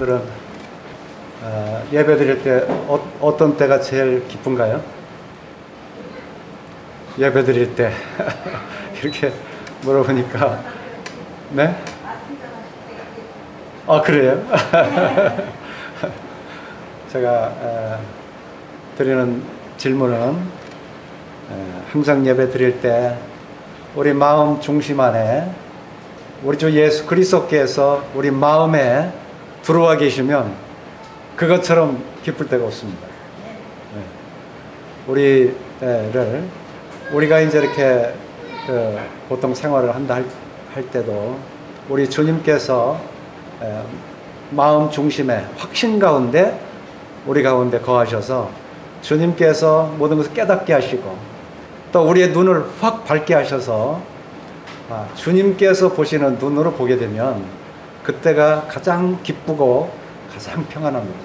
여러분들은 예배 드릴 때 어떤 때가 제일 기쁜가요? 예배 드릴 때 이렇게 물어보니까 네? 아, 그래요? 제가 드리는 질문은 항상 예배 드릴 때 우리 마음 중심 안에 우리 주 예수 그리스도께서 우리 마음에 들어와 계시면 그것처럼 기쁠 때가 없습니다. 우리가 이제 이렇게 보통 생활을 한다 할 때도 우리 주님께서 마음 중심에 확신 가운데 우리 가운데 거하셔서 주님께서 모든 것을 깨닫게 하시고 또 우리의 눈을 확 밝게 하셔서 주님께서 보시는 눈으로 보게 되면 그때가 가장 기쁘고 가장 평안합니다.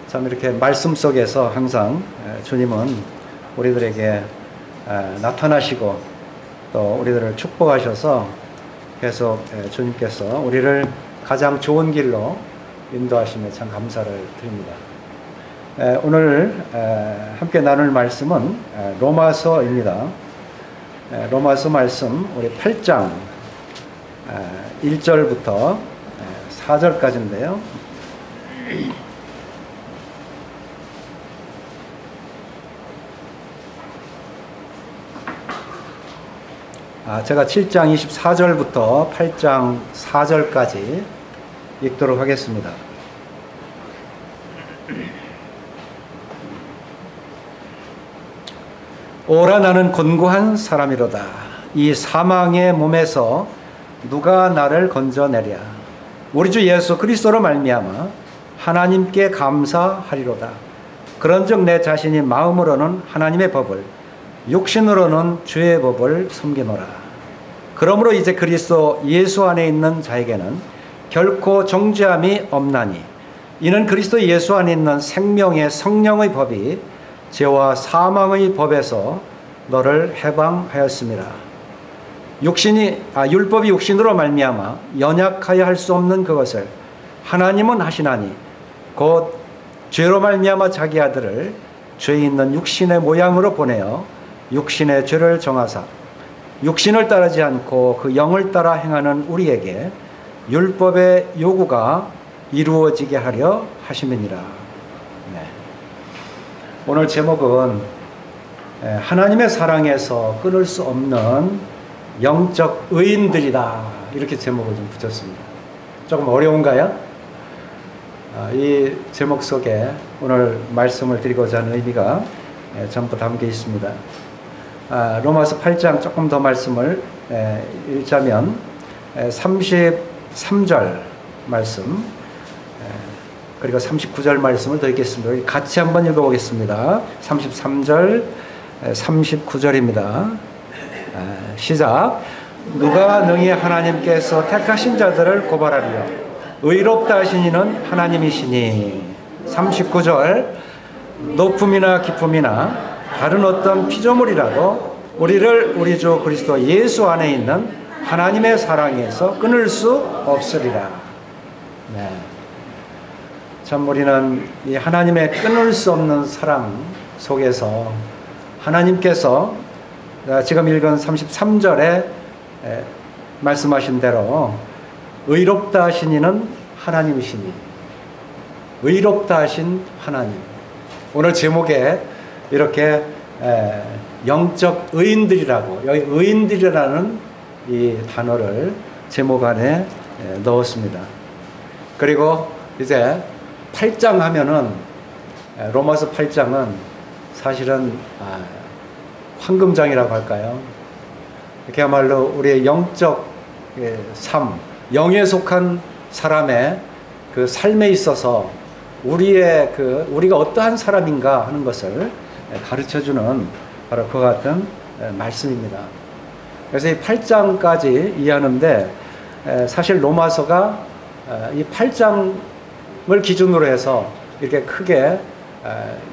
참 이렇게 말씀 속에서 항상 주님은 우리들에게 나타나시고 또 우리들을 축복하셔서 계속 주님께서 우리를 가장 좋은 길로 인도하시며 참 감사를 드립니다. 오늘 함께 나눌 말씀은 로마서입니다. 로마서 말씀 우리 8장 1절부터 4절까지인데요. 제가 7장 24절부터 8장 4절까지 읽도록 하겠습니다. 오라 나는 곤고한 사람이로다. 이 사망의 몸에서 누가 나를 건져내랴. 우리 주 예수 그리스도로 말미암아 하나님께 감사하리로다. 그런즉 내 자신이 마음으로는 하나님의 법을 육신으로는 주의 법을 섬기노라. 그러므로 이제 그리스도 예수 안에 있는 자에게는 결코 정죄함이 없나니 이는 그리스도 예수 안에 있는 생명의 성령의 법이 죄와 사망의 법에서 너를 해방하였습니다. 율법이 육신으로 말미암아 연약하여 할 수 없는 그것을 하나님은 하시나니 곧 죄로 말미암아 자기 아들을 죄 있는 육신의 모양으로 보내어 육신의 죄를 정하사 육신을 따르지 않고 그 영을 따라 행하는 우리에게 율법의 요구가 이루어지게 하려 하심이니라. 오늘 제목은 하나님의 사랑에서 끊을 수 없는 영적 의인들이다, 이렇게 제목을 좀 붙였습니다. 조금 어려운가요? 이 제목 속에 오늘 말씀을 드리고자 하는 의미가 전부 담겨 있습니다. 로마서 8장 조금 더 말씀을 읽자면 33절 말씀 그리고 39절 말씀을 더 읽겠습니다. 같이 한번 읽어보겠습니다. 33절 39절입니다. 시작. 누가 능히 하나님께서 택하신 자들을 고발하리요. 의롭다 하신 이는 하나님이시니. 39절. 높음이나 기쁨이나 다른 어떤 피조물이라도 우리를 우리 주 그리스도 예수 안에 있는 하나님의 사랑에서 끊을 수 없으리라. 네. 참 우리는 이 하나님의 끊을 수 없는 사랑 속에서 하나님께서 지금 읽은 33절에 말씀하신 대로 의롭다 하신 이는 하나님이시니, 의롭다 하신 하나님. 오늘 제목에 이렇게 영적 의인들이라고, 여기 의인들이라는 이 단어를 제목 안에 넣었습니다. 그리고 이제 8장 하면은 로마서 8장은 사실은 황금장이라고 할까요? 그야말로 우리의 영적 삶, 영에 속한 사람의 그 삶에 있어서 우리가 어떠한 사람인가 하는 것을 가르쳐주는 바로 그 같은 말씀입니다. 그래서 이 8장까지 이해하는데 사실 로마서가 이 8장을 기준으로 해서 이렇게 크게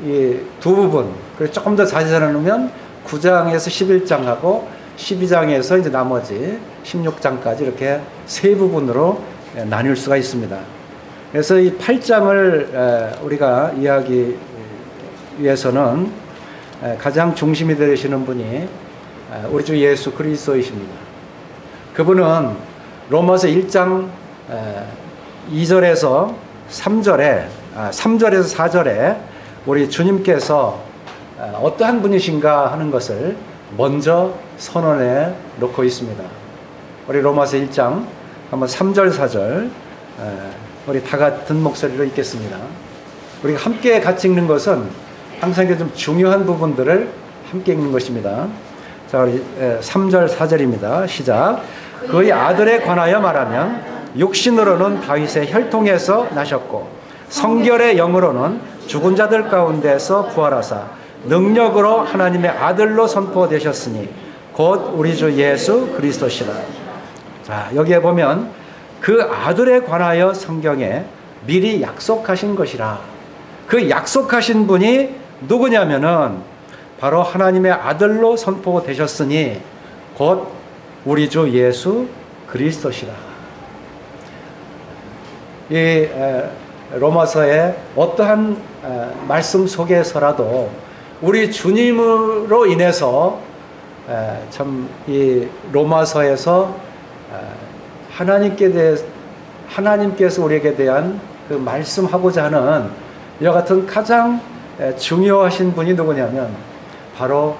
이 두 부분, 그리고 조금 더 자세히 나누면 9장에서 11장하고 12장에서 이제 나머지 16장까지 이렇게 세 부분으로 나뉠 수가 있습니다. 그래서 이 8장을 우리가 이해하기 위해서는 가장 중심이 되시는 분이 우리 주 예수 그리스도이십니다. 그분은 로마서 1장 2절에서 3절에 3절에서 4절에 우리 주님께서 어떠한 분이신가 하는 것을 먼저 선언해 놓고 있습니다. 우리 로마서 1장 한번 3절 4절 우리 다 같은 목소리로 읽겠습니다. 우리가 함께 같이 읽는 것은 항상 좀 중요한 부분들을 함께 읽는 것입니다. 자, 우리 3절 4절입니다. 시작. 그의 아들에 관하여 말하면 육신으로는 다윗의 혈통에서 나셨고 성결의 영으로는 죽은 자들 가운데서 부활하사 능력으로 하나님의 아들로 선포되셨으니 곧 우리 주 예수 그리스도시라. 자, 여기에 보면 그 아들에 관하여 성경에 미리 약속하신 것이라. 그 약속하신 분이 누구냐면은 바로 하나님의 아들로 선포되셨으니 곧 우리 주 예수 그리스도시라. 이 로마서의 어떠한 말씀 속에서라도 우리 주님으로 인해서 참 이 로마서에서 하나님께서 우리에게 대한 그 말씀하고자 하는 이와 같은 가장 중요하신 분이 누구냐면 바로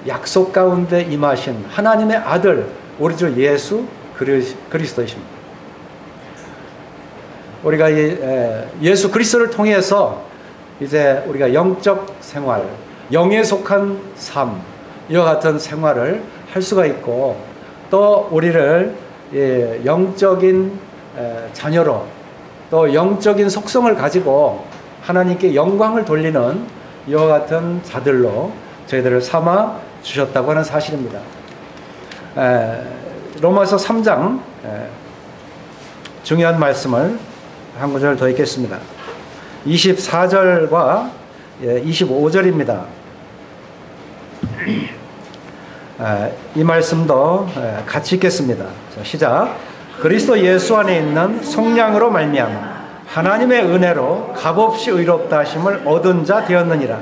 약속 가운데 임하신 하나님의 아들 우리 주 예수 그리스도이십니다. 우리가 이 예수 그리스도를 통해서 이제 우리가 영적 생활, 영에 속한 삶 이와 같은 생활을 할 수가 있고 또 우리를 영적인 자녀로 또 영적인 속성을 가지고 하나님께 영광을 돌리는 이와 같은 자들로 저희들을 삼아 주셨다고 하는 사실입니다. 로마서 3장 중요한 말씀을 한 구절 더 읽겠습니다. 24절과 25절입니다. 이 말씀도 같이 읽겠습니다. 자, 시작. 그리스도 예수 안에 있는 속량으로 말미암아 하나님의 은혜로 값없이 의롭다 하심을 얻은 자 되었느니라.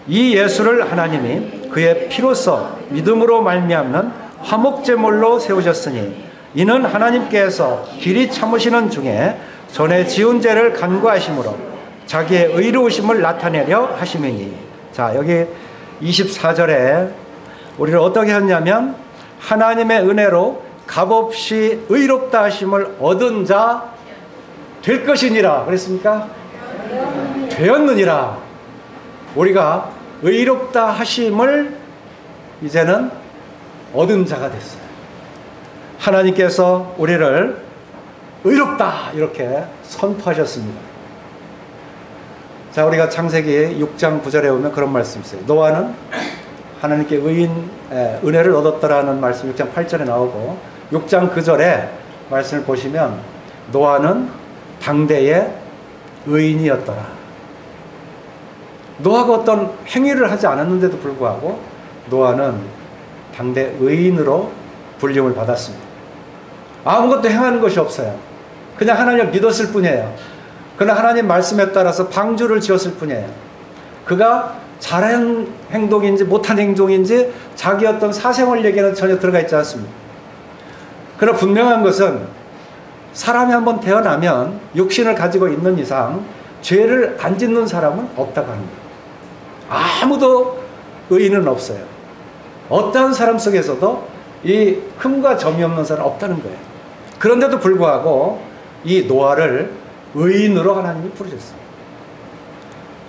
이 예수를 하나님이 그의 피로써 믿음으로 말미암는 화목제물로 세우셨으니 이는 하나님께서 길이 참으시는 중에 전에 지은 죄를 간구하심으로 자기의 의로우심을 나타내려 하심이니. 자, 여기 24절에 우리를 어떻게 했냐면 하나님의 은혜로 값없이 의롭다 하심을 얻은 자 될 것이니라 그랬습니까? 되었느니라. 우리가 의롭다 하심을 이제는 얻은 자가 됐어요. 하나님께서 우리를 의롭다 이렇게 선포하셨습니다. 자, 우리가 창세기 6장 9절에 보면 그런 말씀이 있어요. 노아는 하나님께 은혜를 얻었더라는 말씀 6장 8절에 나오고 6장 9절에 말씀을 보시면 노아는 당대의 의인이었더라. 노아가 어떤 행위를 하지 않았는데도 불구하고 노아는 당대 의인으로 불림을 받았습니다. 아무것도 행하는 것이 없어요. 그냥 하나님을 믿었을 뿐이에요. 그러나 하나님 말씀에 따라서 방주를 지었을 뿐이에요. 그가 잘한 행동인지 못한 행동인지 자기 어떤 사생활 얘기는 전혀 들어가 있지 않습니다. 그러나 분명한 것은 사람이 한번 태어나면 육신을 가지고 있는 이상 죄를 안 짓는 사람은 없다고 합니다. 아무도 의인은 없어요. 어떠한 사람 속에서도 이 흠과 점이 없는 사람은 없다는 거예요. 그런데도 불구하고 이 노아를 의인으로 하나님이 부르셨어요.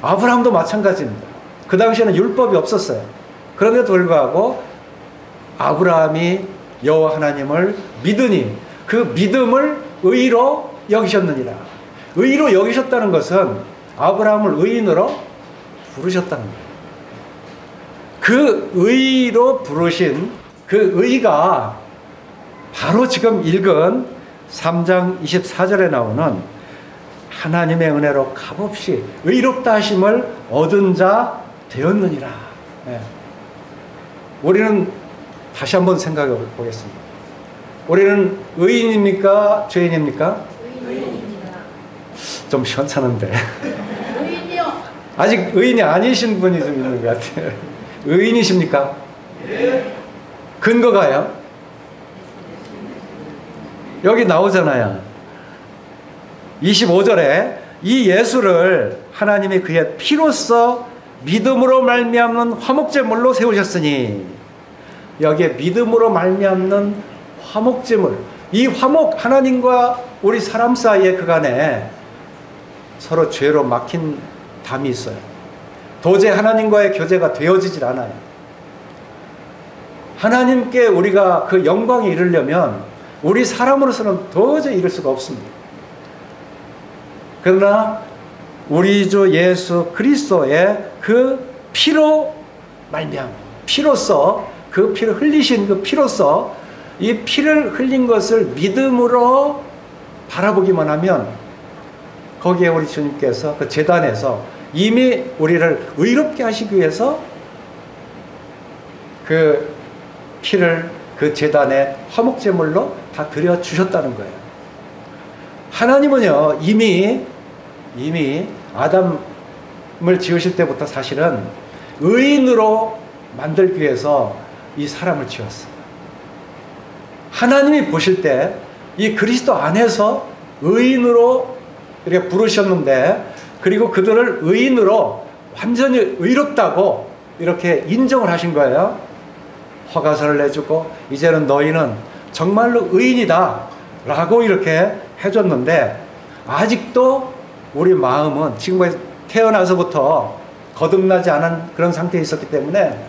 아브라함도 마찬가지입니다. 그 당시에는 율법이 없었어요. 그런데도 불구하고 아브라함이 여호와 하나님을 믿으니 그 믿음을 의로 여기셨느니라. 의로 여기셨다는 것은 아브라함을 의인으로 부르셨다는 거예요. 그 의로 부르신 그 의가 바로 지금 읽은 3장 24절에 나오는 하나님의 은혜로 값없이 의롭다 하심을 얻은 자 되었느니라. 네. 우리는 다시 한번 생각해 보겠습니다. 우리는 의인입니까? 죄인입니까? 의인입니다. 좀 시원찮은데. 의인이요. 아직 의인이 아니신 분이 좀 있는 것 같아요. 의인이십니까? 네. 근거가요? 여기 나오잖아요. 25절에 이 예수를 하나님이 그의 피로써 믿음으로 말미암는 화목제물로 세우셨으니, 여기에 믿음으로 말미암는 화목제물, 이 화목, 하나님과 우리 사람 사이에 그간에 서로 죄로 막힌 담이 있어요. 도저히 하나님과의 교제가 되어지질 않아요. 하나님께 우리가 그 영광에 이르려면 우리 사람으로서는 도저히 이룰 수가 없습니다. 그러나 우리 주 예수 그리스도의 그 피로 말미암아, 피로써, 그 피를 흘리신 그 피로써, 이 피를 흘린 것을 믿음으로 바라보기만 하면 거기에 우리 주님께서 그 제단에서 이미 우리를 의롭게 하시기 위해서 그 피를 그 제단의 화목제물로 다 드려주셨다는 거예요. 하나님은요, 이미 아담을 지으실 때부터 사실은 의인으로 만들기 위해서 이 사람을 지었어요. 하나님이 보실 때 이 그리스도 안에서 의인으로 이렇게 부르셨는데, 그리고 그들을 의인으로 완전히 의롭다고 이렇게 인정을 하신 거예요. 허가서를 내주고 이제는 너희는 정말로 의인이다 라고 이렇게 해줬는데, 아직도 우리 마음은 지금 태어나서부터 거듭나지 않은 그런 상태에 있었기 때문에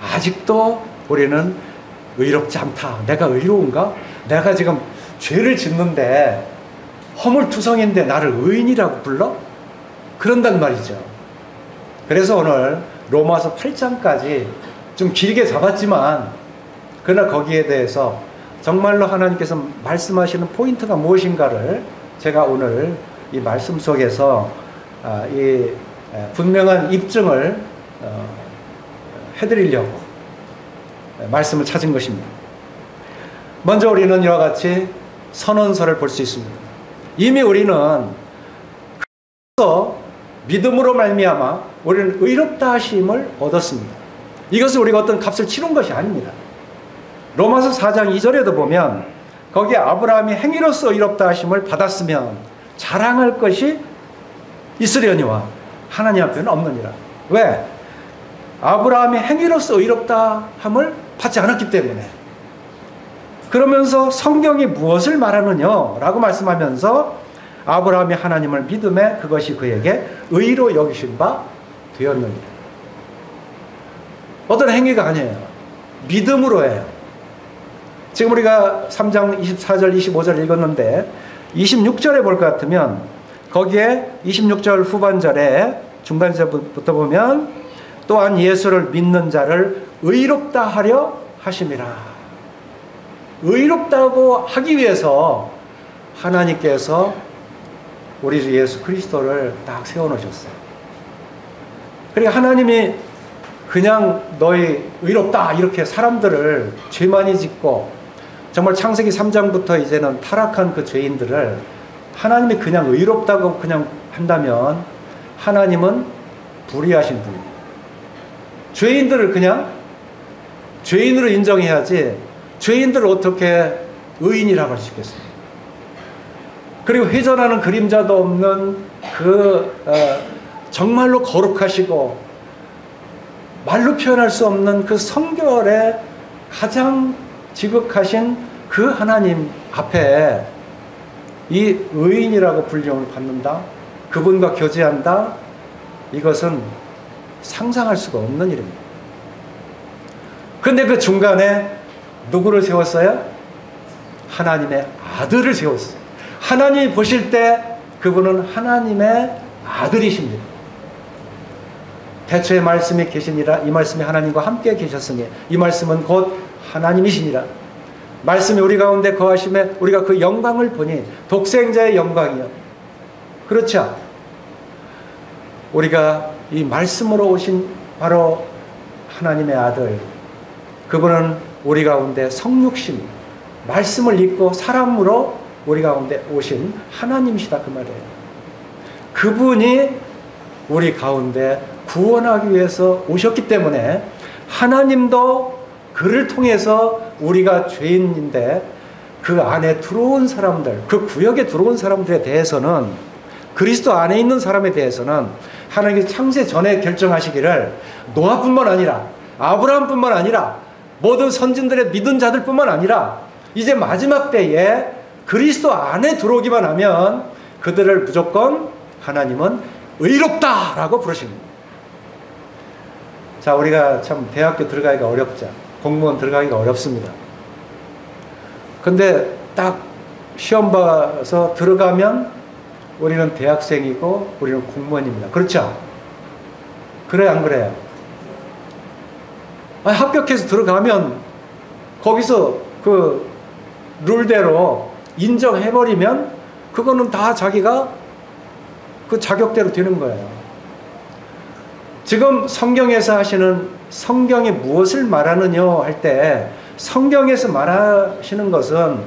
아직도 우리는 의롭지 않다. 내가 의로운가? 내가 지금 죄를 짓는데 허물투성인데 나를 의인이라고 불러? 그런단 말이죠. 그래서 오늘 로마서 8장까지 좀 길게 잡았지만, 그러나 거기에 대해서 정말로 하나님께서 말씀하시는 포인트가 무엇인가를 제가 오늘 이 말씀 속에서 이 분명한 입증을 해드리려고 말씀을 찾은 것입니다. 먼저 우리는 이와 같이 선언서를 볼 수 있습니다. 이미 우리는 그래서 믿음으로 말미암아 우리는 의롭다 하심을 얻었습니다. 이것은 우리가 어떤 값을 치른 것이 아닙니다. 로마서 4장 2절에도 보면 거기에 아브라함이 행위로서 의롭다 하심을 받았으면 자랑할 것이 있으려니와 하나님 앞에는 없느니라. 왜? 아브라함이 행위로서 의롭다 함을 받지 않았기 때문에. 그러면서 성경이 무엇을 말하느냐 라고 말씀하면서 아브라함이 하나님을 믿음에 그것이 그에게 의로 여기신 바 되었느니라. 어떤 행위가 아니에요. 믿음으로 해요. 지금 우리가 3장 24절 25절 읽었는데 26절에 볼 것 같으면 거기에 26절 후반절에 중간절부터 보면 또한 예수를 믿는 자를 의롭다 하려 하심이라. 의롭다고 하기 위해서 하나님께서 우리 주 예수 그리스도를 딱 세워놓으셨어요. 그러니까 하나님이 그냥 너희 의롭다 이렇게 사람들을 죄 많이 짓고 정말 창세기 3장부터 이제는 타락한 그 죄인들을 하나님이 그냥 의롭다고 그냥 한다면 하나님은 불의하신 분이에요. 죄인들을 그냥 죄인으로 인정해야지 죄인들을 어떻게 의인이라고 할 수 있겠습니까? 그리고 회전하는 그림자도 없는 그 정말로 거룩하시고 말로 표현할 수 없는 그 성결의 가장 지극하신 그 하나님 앞에 이 의인이라고 불림을 받는다, 그분과 교제한다, 이것은 상상할 수가 없는 일입니다. 근데 그 중간에 누구를 세웠어요? 하나님의 아들을 세웠어요. 하나님이 보실 때 그분은 하나님의 아들이십니다. 태초에 말씀이 계시니라. 이 말씀이 하나님과 함께 계셨으니 이 말씀은 곧 하나님이시니라. 말씀이 우리 가운데 거하심에 우리가 그 영광을 보니 독생자의 영광이요. 그렇죠? 우리가 이 말씀으로 오신 바로 하나님의 아들, 그분은 우리 가운데 성육신, 말씀을 읽고 사람으로 우리 가운데 오신 하나님이시다 그 말이에요. 그분이 우리 가운데 구원하기 위해서 오셨기 때문에 하나님도 그를 통해서 우리가 죄인인데 그 안에 들어온 사람들, 그 구역에 들어온 사람들에 대해서는, 그리스도 안에 있는 사람에 대해서는 하나님이 창세 전에 결정하시기를 노아뿐만 아니라 아브라함뿐만 아니라 모든 선진들의 믿은 자들뿐만 아니라 이제 마지막 때에 그리스도 안에 들어오기만 하면 그들을 무조건 하나님은 의롭다라고 부르십니다. 자, 우리가 참 대학교 들어가기가 어렵죠. 공무원 들어가기가 어렵습니다. 근데 딱 시험 봐서 들어가면 우리는 대학생이고 우리는 공무원입니다. 그렇죠? 그래요, 안 그래요? 아니, 합격해서 들어가면 거기서 그 룰대로 인정해버리면 그거는 다 자기가 그 자격대로 되는 거예요. 지금 성경에서 하시는, 성경이 무엇을 말하느냐 할 때 성경에서 말하시는 것은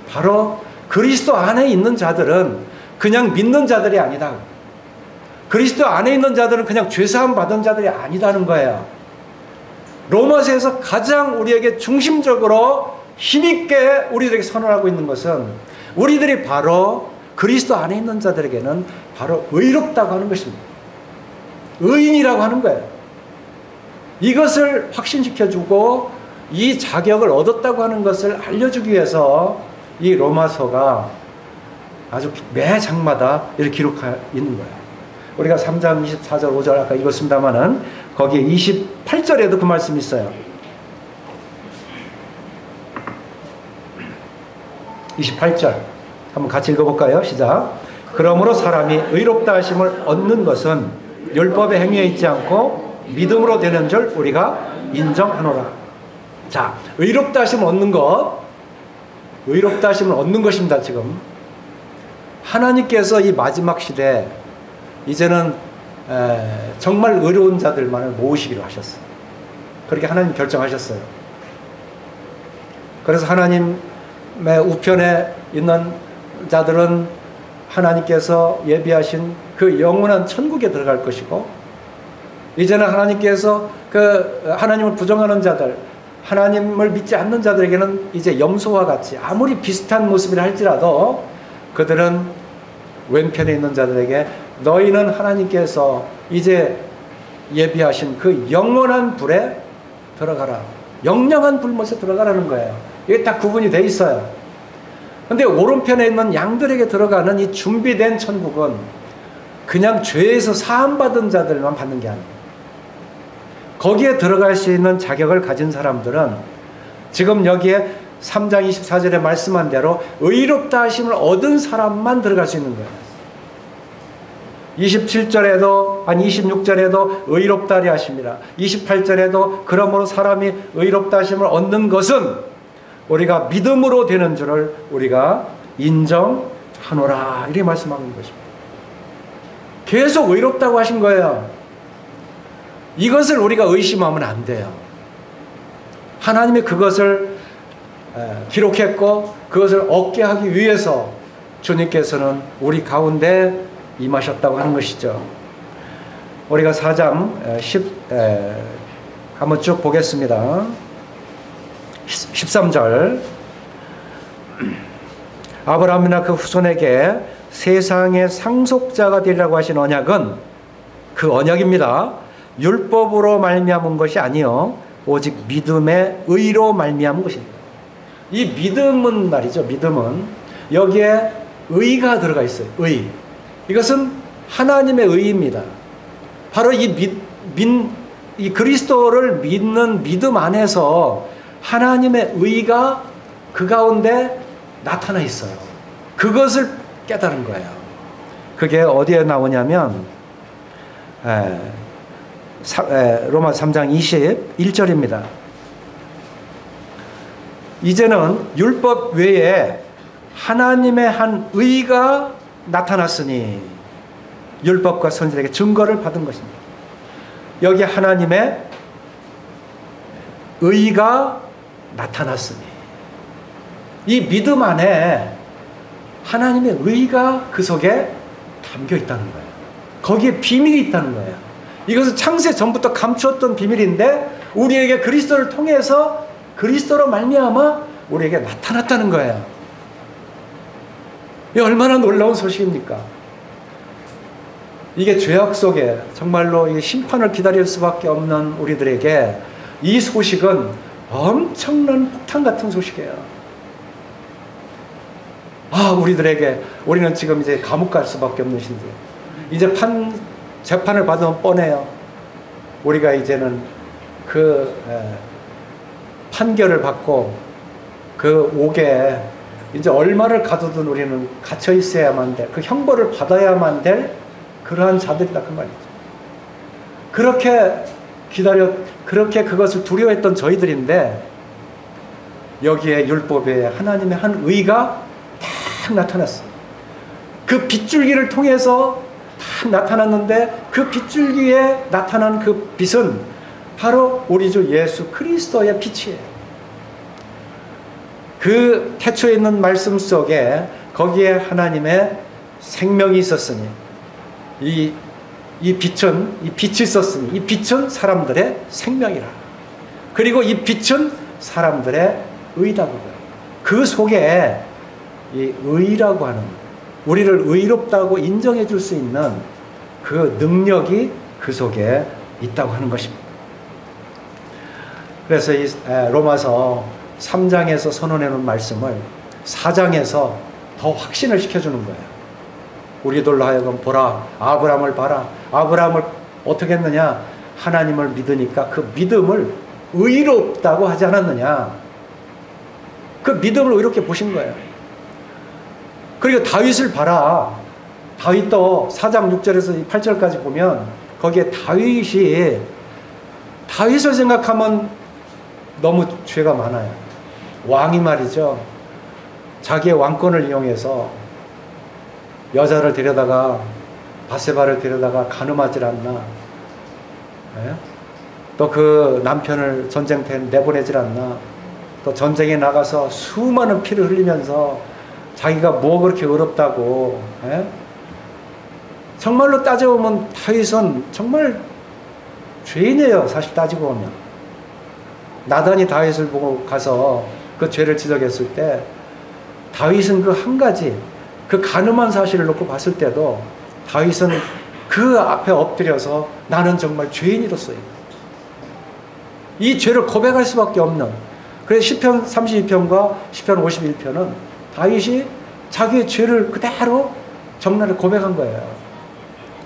바로 그리스도 안에 있는 자들은 그냥 믿는 자들이 아니다. 그리스도 안에 있는 자들은 그냥 죄사함 받은 자들이 아니다는 거예요. 로마서에서 가장 우리에게 중심적으로 힘있게 우리들에게 선언하고 있는 것은 우리들이 바로 그리스도 안에 있는 자들에게는 바로 의롭다고 하는 것입니다. 의인이라고 하는 거예요. 이것을 확신시켜주고 이 자격을 얻었다고 하는 것을 알려주기 위해서 이 로마서가 아주 매 장마다 이렇게 기록하고 있는 거예요. 우리가 3장 24절 5절 아까 읽었습니다마는 거기에 28절에도 그 말씀이 있어요. 28절 한번 같이 읽어볼까요? 시작. 그러므로 사람이 의롭다 하심을 얻는 것은 율법의 행위에 있지 않고 믿음으로 되는 줄 우리가 인정하노라. 자, 의롭다 하심을 얻는 것, 의롭다 하심을 얻는 것입니다. 지금 하나님께서 이 마지막 시대에 이제는 정말 의로운 자들만을 모으시기로 하셨어요. 그렇게 하나님 결정하셨어요. 그래서 하나님의 우편에 있는 자들은 하나님께서 예비하신 그 영원한 천국에 들어갈 것이고, 이제는 하나님께서 그 하나님을 부정하는 자들, 하나님을 믿지 않는 자들에게는 이제 염소와 같이 아무리 비슷한 모습이라 할지라도 그들은 왼편에 있는 자들에게 너희는 하나님께서 이제 예비하신 그 영원한 불에 들어가라. 영영한 불못에 들어가라는 거예요. 이게 딱 구분이 돼 있어요. 근데 오른편에 있는 양들에게 들어가는 이 준비된 천국은 그냥 죄에서 사함받은 자들만 받는 게 아니에요. 거기에 들어갈 수 있는 자격을 가진 사람들은 지금 여기에 3장 24절에 말씀한 대로 의롭다 하심을 얻은 사람만 들어갈 수 있는 거예요. 27절에도 26절에도 의롭다리 하심이라, 28절에도 그러므로 사람이 의롭다 하심을 얻는 것은 우리가 믿음으로 되는 줄을 우리가 인정하노라, 이렇게 말씀하고 있는 것입니다. 계속 의롭다고 하신 거예요. 이것을 우리가 의심하면 안 돼요. 하나님이 그것을 기록했고 그것을 얻게 하기 위해서 주님께서는 우리 가운데 임하셨다고 하는 것이죠. 우리가 4장 10 한번 쭉 보겠습니다. 13절 아브라함이나 그 후손에게 세상의 상속자가 되리라고 하신 언약은 그 언약입니다. 율법으로 말미암은 것이 아니요 오직 믿음의 의로 말미암은 것입니다. 이 믿음은 말이죠. 믿음은 여기에 의가 들어가 있어요. 의. 이것은 하나님의 의입니다. 바로 이 그리스도를 믿는 믿음 안에서 하나님의 의가 그 가운데 나타나 있어요. 그것을 깨달은 거예요. 그게 어디에 나오냐면 로마 3장 21절입니다. 이제는 율법 외에 하나님의 한 의가 나타났으니 율법과 선지자에게 증거를 받은 것입니다. 여기 하나님의 의가 나타났으니 이 믿음 안에 하나님의 의가 그 속에 담겨 있다는 거예요. 거기에 비밀이 있다는 거예요. 이것은 창세 전부터 감추었던 비밀인데 우리에게 그리스도를 통해서 그리스도로 말미암아 우리에게 나타났다는 거예요. 이 얼마나 놀라운 소식입니까? 이게 죄악 속에 정말로 이 심판을 기다릴 수밖에 없는 우리들에게 이 소식은 엄청난 폭탄 같은 소식이에요. 우리는 지금 이제 감옥 갈 수밖에 없는 신세. 이제 재판을 받으면 뻔해요. 우리가 이제는 그 판결을 받고 그 옥에 이제 얼마를 가두든 우리는 갇혀 있어야만 될, 그 형벌을 받아야만 될 그러한 자들이다 그 말이죠. 그렇게 그것을 두려워했던 저희들인데 여기에 율법에 하나님의 한 의가 딱 나타났어요. 그 빗줄기를 통해서 딱 나타났는데 그 빗줄기에 나타난 그 빛은 바로 우리 주 예수 그리스도의 빛이에요. 그 태초에 있는 말씀 속에 거기에 하나님의 생명이 있었으니 이 빛이 있었으니 이 빛은 사람들의 생명이라. 그리고 이 빛은 사람들의 의다. 그 속에 이 의라고 하는, 우리를 의롭다고 인정해 줄 수 있는 그 능력이 그 속에 있다고 하는 것입니다. 그래서 이 로마서 3장에서 선언해 놓은 말씀을 4장에서 더 확신을 시켜주는 거예요. 우리들로 하여금 보라, 아브라함을 봐라. 아브라함을 어떻게 했느냐? 하나님을 믿으니까 그 믿음을 의롭다고 하지 않았느냐? 그 믿음을 의롭게 보신 거예요. 그리고 다윗을 봐라. 다윗도 4장 6절에서 8절까지 보면 거기에 다윗을 생각하면 너무 죄가 많아요. 왕이 말이죠. 자기의 왕권을 이용해서 여자를 데려다가 바세바를 데려다가 간음하질 않나. 또 그 남편을 전쟁터에 내보내질 않나. 또 전쟁에 나가서 수많은 피를 흘리면서 자기가 뭐 그렇게 의롭다고. 정말로 따져보면 다윗은 정말 죄인이에요. 사실 따지고 보면. 나단이 다윗을 보고 가서 그 죄를 지적했을 때 다윗은 그 한 가지, 그 간음한 사실을 놓고 봤을 때도 다윗은 그 앞에 엎드려서 나는 정말 죄인이로서요. 이 죄를 고백할 수밖에 없는. 그래서 시편 32편과 시편 51편은 다윗이 자기의 죄를 그대로 적나라하게 고백한 거예요.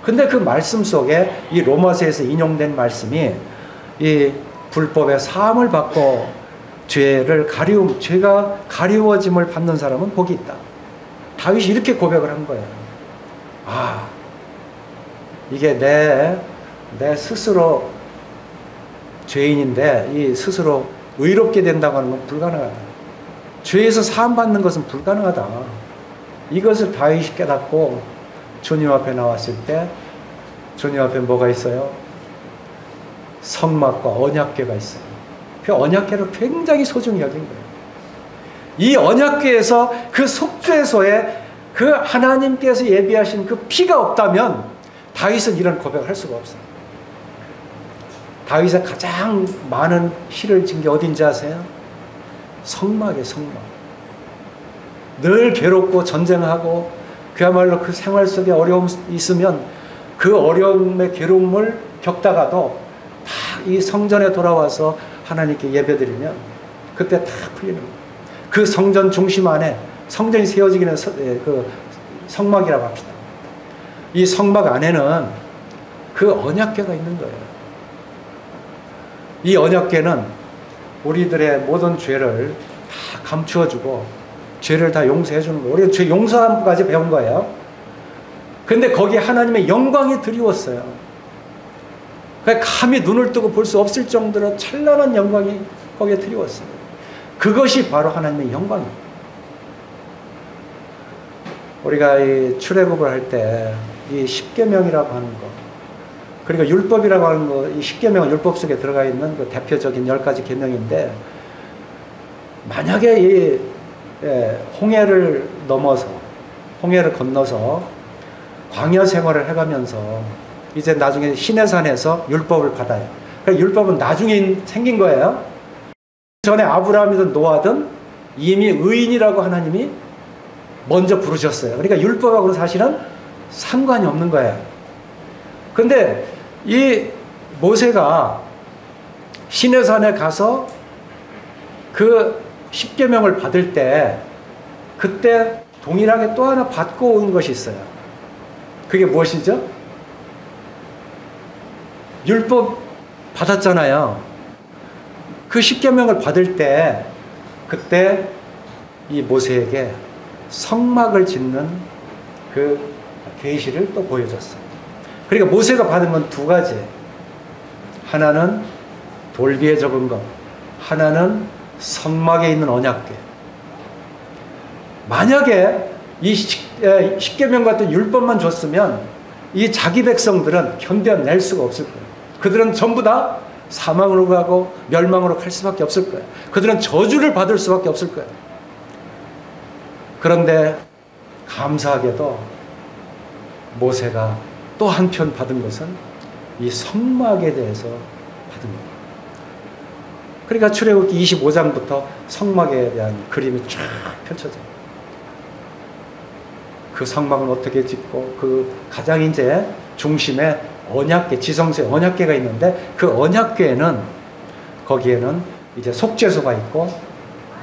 근데 그 말씀 속에 이 로마서에서 인용된 말씀이 이 불법의 사함을 받고 죄가 가리워짐을 받는 사람은 복이 있다. 다윗이 이렇게 고백을 한 거예요. 이게 내 스스로 죄인인데 이 스스로 의롭게 된다고 하는 건 불가능하다. 죄에서 사함 받는 것은 불가능하다. 이것을 다윗이 깨닫고 주님 앞에 나왔을 때 주님 앞에 뭐가 있어요? 성막과 언약궤가 있어요. 그 언약궤를 굉장히 소중히 여긴 거예요. 이 언약궤에서 그 속죄소에 그 하나님께서 예비하신 그 피가 없다면 다윗은 이런 고백을 할 수가 없어요. 다윗의 가장 많은 시를 지은 게 어딘지 아세요? 성막이에요. 성막. 늘 괴롭고 전쟁하고 그야말로 그 생활 속에 어려움이 있으면 그 어려움의 괴로움을 겪다가도 다 이 성전에 돌아와서 하나님께 예배드리면 그때 다 풀리는 거예요. 그 성전 중심 안에 성전이 세워지기는 그 성막이라고 합시다. 이 성막 안에는 그 언약궤가 있는 거예요. 이 언약궤는 우리들의 모든 죄를 다 감추어주고 죄를 다 용서해 주는 거예요. 우리가 죄 용서함까지 배운 거예요. 근데 거기에 하나님의 영광이 드리웠어요. 감히 눈을 뜨고 볼 수 없을 정도로 찬란한 영광이 거기에 드리웠어요. 그것이 바로 하나님의 영광입니다. 우리가 이 출애굽을 할 때 이 십계명이라고 하는 거, 그리고 율법이라고 하는 거, 이 십계명은 율법 속에 들어가 있는 그 대표적인 10가지 계명인데, 만약에 이 홍해를 넘어서 홍해를 건너서 광야 생활을 해가면서 이제 나중에 시내산에서 율법을 받아요. 그러니까 율법은 나중에 생긴 거예요. 전에 아브라함이든 노아든 이미 의인이라고 하나님이 먼저 부르셨어요. 그러니까 율법하고는 사실은 상관이 없는 거예요. 근데 이 모세가 시내산에 가서 그 십계명을 받을 때 그때 동일하게 또 하나 받고 온 것이 있어요. 그게 무엇이죠? 율법 받았잖아요. 그 십계명을 받을 때 그때 이 모세에게 성막을 짓는 그 계시를 또 보여줬어요. 그러니까 모세가 받은 건 두 가지. 하나는 돌비에 적은 것, 하나는 성막에 있는 언약궤. 만약에 이 십계명 같은 율법만 줬으면 이 자기 백성들은 견뎌낼 수가 없을 거예요. 그들은 전부 다 사망으로 가고 멸망으로 갈 수밖에 없을 거예요. 그들은 저주를 받을 수밖에 없을 거예요. 그런데 감사하게도 모세가 또 한편 받은 것은 이 성막에 대해서 받은 거예요. 그러니까 출애굽기 25장부터 성막에 대한 그림이 쫙 펼쳐져요. 그 성막은 어떻게 짓고 그 가장 이제 중심에 언약궤, 지성소에 언약궤가 있는데 그 언약궤에는 거기에는 이제 속죄소가 있고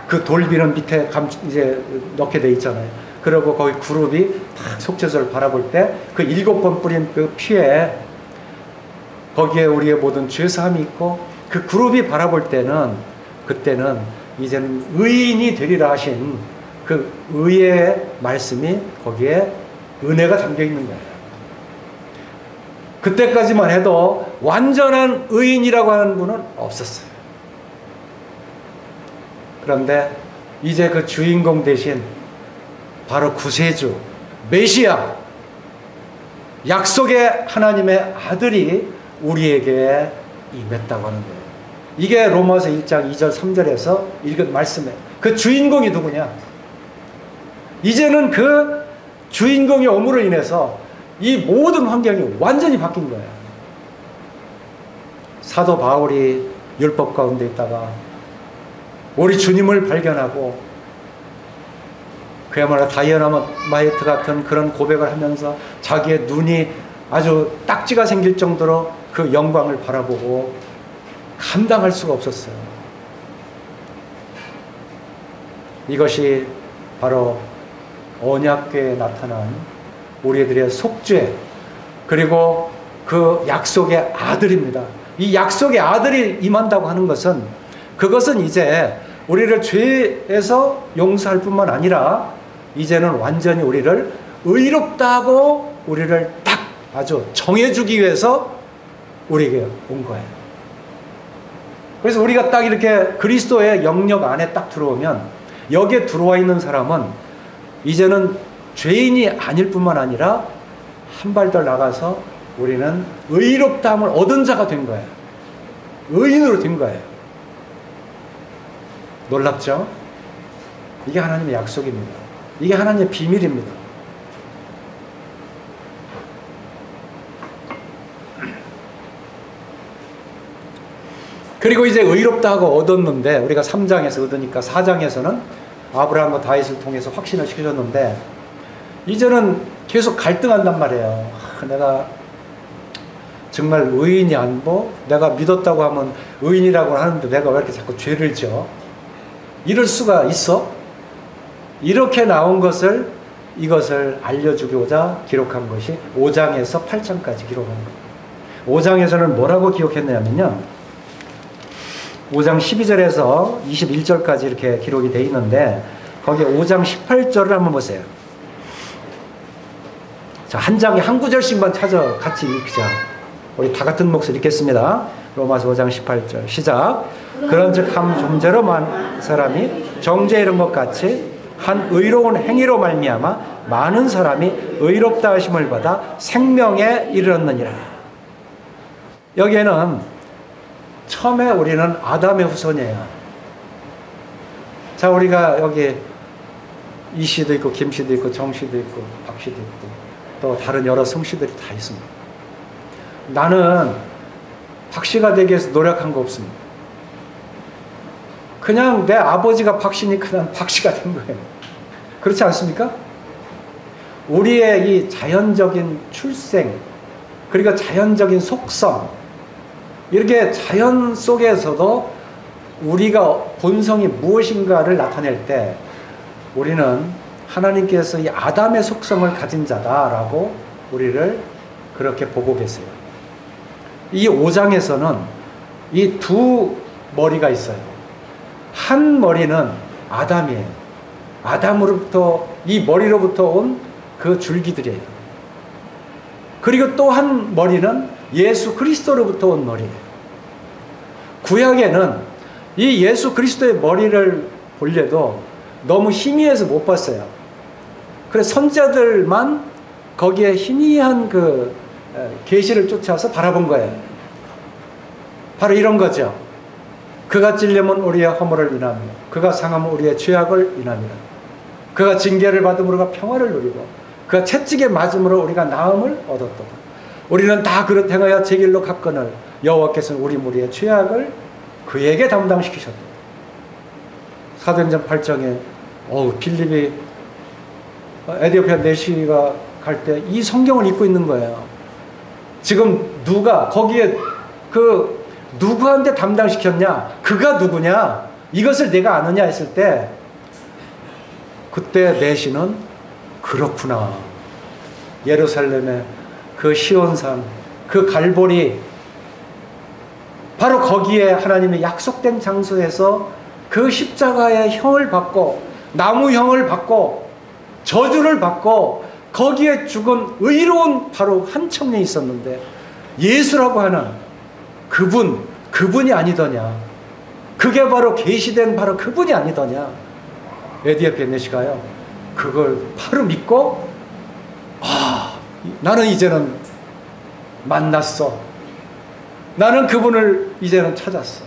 그 돌비는 밑에 이제 넣게 돼 있잖아요. 그리고 거기 그룹이 딱 속죄소를 바라볼 때 그 7번 뿌린 그 피에 거기에 우리의 모든 죄사함이 있고 그 그룹이 바라볼 때는 그때는 이제는 의인이 되리라 하신 그 의의 말씀이 거기에 은혜가 담겨 있는 거예요. 그때까지만 해도 완전한 의인이라고 하는 분은 없었어요. 그런데 이제 그 주인공 대신 바로 구세주, 메시아, 약속의 하나님의 아들이 우리에게 임했다고 하는 거예요. 이게 로마서 1장 2절 3절에서 읽은 말씀이에요. 그 주인공이 누구냐? 이제는 그 주인공의 오므로 인해서 이 모든 환경이 완전히 바뀐 거예요. 사도 바울이 율법 가운데 있다가 우리 주님을 발견하고 그야말로 다이너마이트 같은 그런 고백을 하면서 자기의 눈이 아주 딱지가 생길 정도로 그 영광을 바라보고 감당할 수가 없었어요. 이것이 바로 언약궤에 나타난 우리들의 속죄 그리고 그 약속의 아들입니다. 이 약속의 아들이 임한다고 하는 것은 그것은 이제 우리를 죄에서 용서할 뿐만 아니라 이제는 완전히 우리를 의롭다고 우리를 딱 아주 정해주기 위해서 우리에게 온 거예요. 그래서 우리가 딱 이렇게 그리스도의 영역 안에 딱 들어오면 여기에 들어와 있는 사람은 이제는 죄인이 아닐 뿐만 아니라 한 발 더 나가서 우리는 의롭다함을 얻은 자가 된 거예요. 의인으로 된 거예요. 놀랍죠? 이게 하나님의 약속입니다. 이게 하나님의 비밀입니다. 그리고 이제 의롭다 하고 얻었는데 우리가 3장에서 얻으니까 4장에서는 아브라함과 다윗을 통해서 확신을 시켜줬는데 이제는 계속 갈등한단 말이에요. 내가 정말 의인이 아니고 내가 믿었다고 하면 의인이라고 하는데 내가 왜 이렇게 자꾸 죄를 지어? 이럴 수가 있어? 이렇게 나온 것을 이것을 알려주고자 기록한 것이 5장에서 8장까지 기록한 거예요. 5장에서는 뭐라고 기록했냐면요. 5장 12절에서 21절까지 이렇게 기록이 되어 있는데 거기에 5장 18절을 한번 보세요. 자, 한 장에 한 구절씩만 찾아 같이 읽자. 우리 다 같은 목소리 읽겠습니다. 로마서 5장 18절 시작. 그런즉 한 존재로만 사람이 정죄 이른 것 같이 한 의로운 행위로 말미암아 많은 사람이 의롭다 하심을 받아 생명에 이르렀느니라. 여기에는 처음에 우리는 아담의 후손이에요. 자, 우리가 여기 이 씨도 있고 김 씨도 있고 정 씨도 있고 박 씨도 있고 또 다른 여러 성씨들이 다 있습니다. 나는 박 씨가 되기 위해서 노력한 거 없습니다. 그냥 내 아버지가 박 씨니까 난 박 씨가 된 거예요. 그렇지 않습니까? 우리의 이 자연적인 출생 그리고 자연적인 속성 이렇게 자연 속에서도 우리가 본성이 무엇인가를 나타낼 때 우리는 하나님께서 이 아담의 속성을 가진 자다라고 우리를 그렇게 보고 계세요. 이 5장에서는 이 두 머리가 있어요. 한 머리는 아담이에요. 아담으로부터 이 머리로부터 온 그 줄기들이에요. 그리고 또 한 머리는 예수 그리스도로부터 온 머리예요. 구약에는 이 예수 그리스도의 머리를 보려도 너무 희미해서 못 봤어요. 그래서 선자들만 거기에 희미한 그 계시를 쫓아서 바라본 거예요. 바로 이런 거죠. 그가 찔림은 우리의 허물을 인하며 그가 상함은 우리의 죄악을 인하며 그가 징계를 받음으로 우리가 평화를 누리고 그가 채찍에 맞음으로 우리가 나음을 얻었도다. 우리는 다 그릇 행하여 제 길로 갔거늘 여호와께서는 우리 무리의 죄악을 그에게 담당시키셨다. 사도행전 8장에 빌립이 에디오피아 내시가 갈 때 이 성경을 읽고 있는 거예요. 지금 누가 거기에 그 누구한테 담당시켰냐? 그가 누구냐? 이것을 내가 아느냐 했을 때 그때 내시는 그렇구나. 예루살렘의 그 시온산, 그 갈보리 바로 거기에 하나님의 약속된 장소에서 그 십자가의 형을 받고 나무형을 받고 저주를 받고 거기에 죽은 의로운 바로 한 청년이 있었는데 예수라고 하는 그분이 아니더냐. 그게 바로 계시된 바로 그분이 아니더냐. 에디오피아 내시가요. 그걸 바로 믿고 나는 이제는 만났어. 나는 그분을 이제는 찾았어.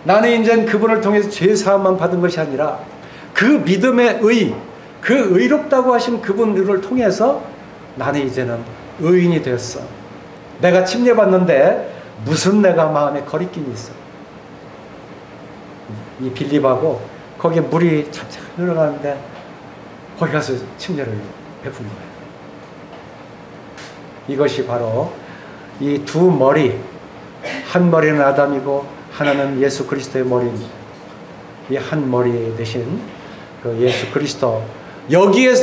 나는 이제는 그분을 통해서 죄사함만 받은 것이 아니라 그 믿음의 그 의롭다고 하신 그분을 통해서 나는 이제는 의인이 되었어. 내가 침례받는데 무슨 내가 마음에 거리낌이 있어. 이 빌립하고 거기에 물이 차차 흘러가는데 거기 가서 침례를 베푼 거예요. 이것이 바로 이 두 머리, 한 머리는 아담이고 하나는 예수 그리스도의 머리입니다. 이 한 머리 대신 그 예수 그리스도 여기에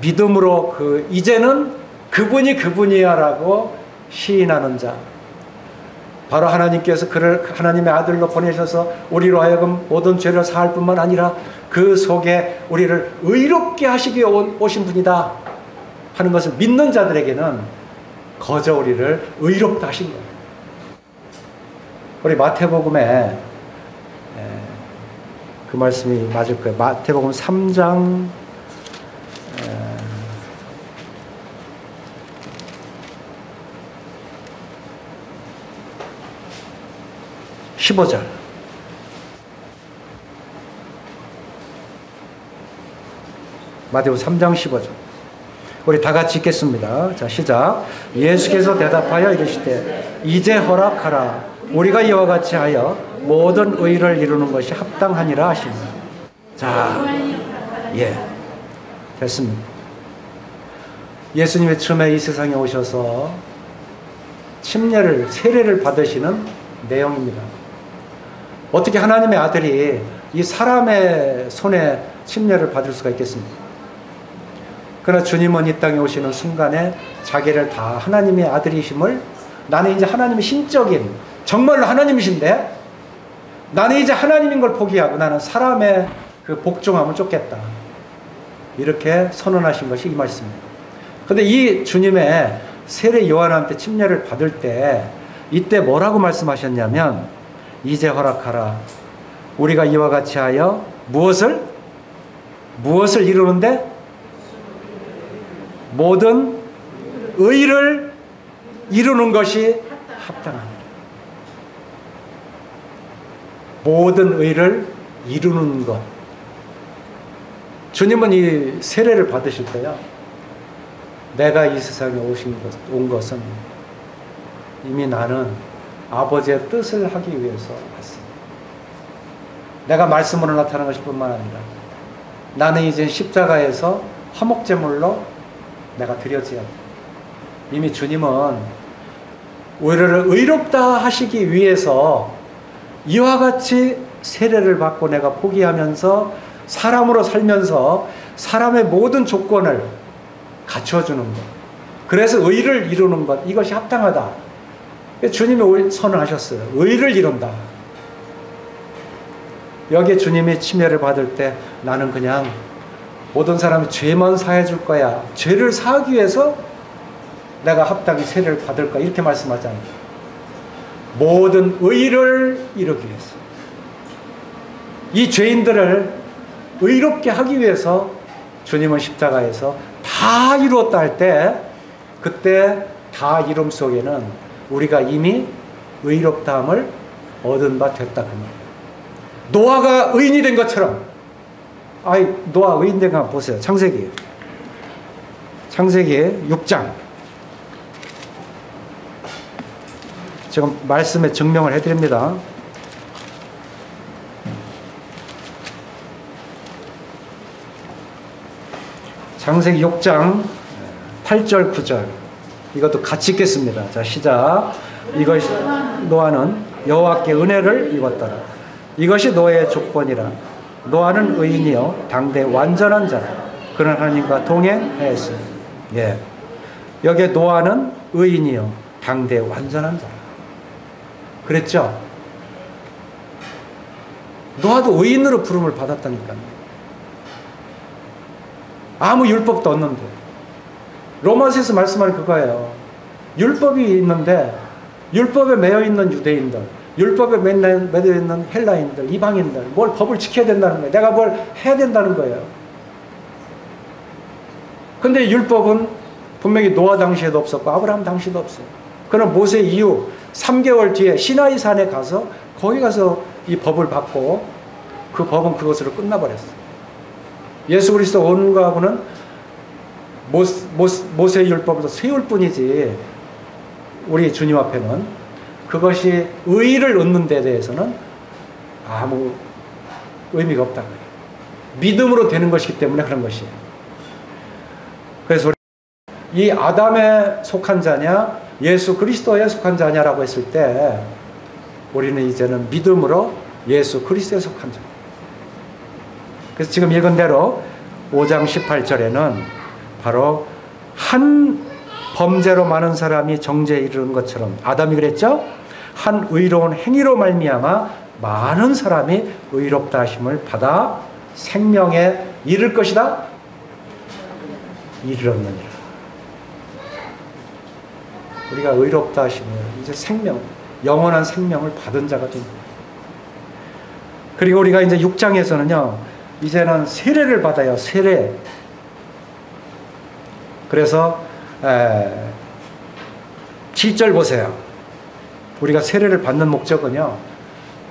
믿음으로 이제는 그분이 그분이야라고 시인하는 자, 바로 하나님께서 그를 하나님의 아들로 보내셔서 우리로 하여금 모든 죄를 사할 뿐만 아니라 그 속에 우리를 의롭게 하시기 위해 오신 분이다 하는 것을 믿는 자들에게는 거저 우리를 의롭다 하신 거예요. 우리 마태복음에 그 말씀이 맞을 거예요. 마태복음 3장 15절. 마태복음 3장 15절. 우리 다 같이 읽겠습니다. 자, 시작. 예수께서 대답하여 이르시되 이제 허락하라. 우리가 이와 같이 하여 모든 의를 이루는 것이 합당하니라 하십니다. 자, 됐습니다. 예수님이 처음에 이 세상에 오셔서 세례를 받으시는 내용입니다. 어떻게 하나님의 아들이 이 사람의 손에 침례를 받을 수가 있겠습니까? 그러나 주님은 이 땅에 오시는 순간에 자기를 다 하나님의 아들이심을, 나는 이제 하나님의 신적인 정말로 하나님이신데 나는 이제 하나님인 걸 포기하고 나는 사람의 그 복종함을 쫓겠다, 이렇게 선언하신 것이 이 말씀입니다. 그런데 이 주님의 세례 요한한테 침례를 받을 때 이때 뭐라고 말씀하셨냐면 이제 허락하라. 우리가 이와 같이 하여 무엇을 이루는데? 모든 의를 이루는 것이 합당합니다. 모든 의를 이루는 것. 주님은 이 세례를 받으실 때요, 내가 이 세상에 온 것은 이미 나는 아버지의 뜻을 하기 위해서 왔습니다. 내가 말씀으로 나타난 것일 뿐만 아니라 나는 이제 십자가에서 화목제물로 내가 드려져야 돼. 이미 주님은 우리를 의롭다 하시기 위해서 이와 같이 세례를 받고 내가 포기하면서 사람으로 살면서 사람의 모든 조건을 갖춰주는 것, 그래서 의를 이루는 것, 이것이 합당하다. 주님이 선언하셨어요. 의를 이룬다. 여기에 주님이 침례를 받을 때 나는 그냥 모든 사람이 죄만 사해 줄 거야, 죄를 사하기 위해서 내가 합당히 세례를 받을 거야, 이렇게 말씀하잖아요. 모든 의를 이루기 위해서, 이 죄인들을 의롭게 하기 위해서 주님은 십자가에서 다 이루었다 할 때, 그때 다 이룸 속에는 우리가 이미 의롭다함을 얻은 바 됐다 그 말이에요. 노아가 의인이 된 것처럼, 노아 의인 된 거 한번 보세요. 창세기 6장. 지금 말씀에 증명을 해드립니다. 창세기 6장 8절 9절 이것도 같이 읽겠습니다. 자, 시작. 이것이 노아는 여호와께 은혜를 입었더라. 이것이 노아의 조건이라. 노아는 의인이요 당대 완전한 자라. 그는 하나님과 동행하였으니. 예. 여기에 노아는 의인이요 당대 완전한 자라. 그랬죠? 노아도 의인으로 부름을 받았다니까요. 아무 율법도 없는데. 로마서에서 말씀하는 그거예요. 율법이 있는데 율법에 매여 있는 유대인들, 율법에 매여 있는 헬라인들, 이방인들 뭘 법을 지켜야 된다는 거예요. 내가 뭘 해야 된다는 거예요. 근데 율법은 분명히 노아 당시에도 없었고 아브라함 당시에도 없어요. 그는 모세 이후 3개월 뒤에 시나이 산에 가서 거기 가서 이 법을 받고 그 법은 그것으로 끝나버렸어요. 예수 그리스도 온과 하고는 모세의 율법으로 세울 뿐이지 우리 주님 앞에는 그것이 의의를 얻는 데 대해서는 아무 의미가 없다는 거예요. 믿음으로 되는 것이기 때문에 그런 것이에요. 그래서 이 아담에 속한 자냐 예수 그리스도에 속한 자냐라고 했을 때 우리는 이제는 믿음으로 예수 그리스도에 속한 자. 그래서 지금 읽은 대로 5장 18절에는 바로 한 범죄로 많은 사람이 정죄에 이르는 것처럼 아담이 그랬죠? 한 의로운 행위로 말미암아 많은 사람이 의롭다 하심을 받아 생명에 이를 것이다. 이르렀느니라. 우리가 의롭다 하심을 이제 생명, 영원한 생명을 받은 자가 됩니다. 그리고 우리가 이제 6장에서는요, 이제는 세례를 받아요. 세례. 그래서 7절 보세요. 우리가 세례를 받는 목적은요,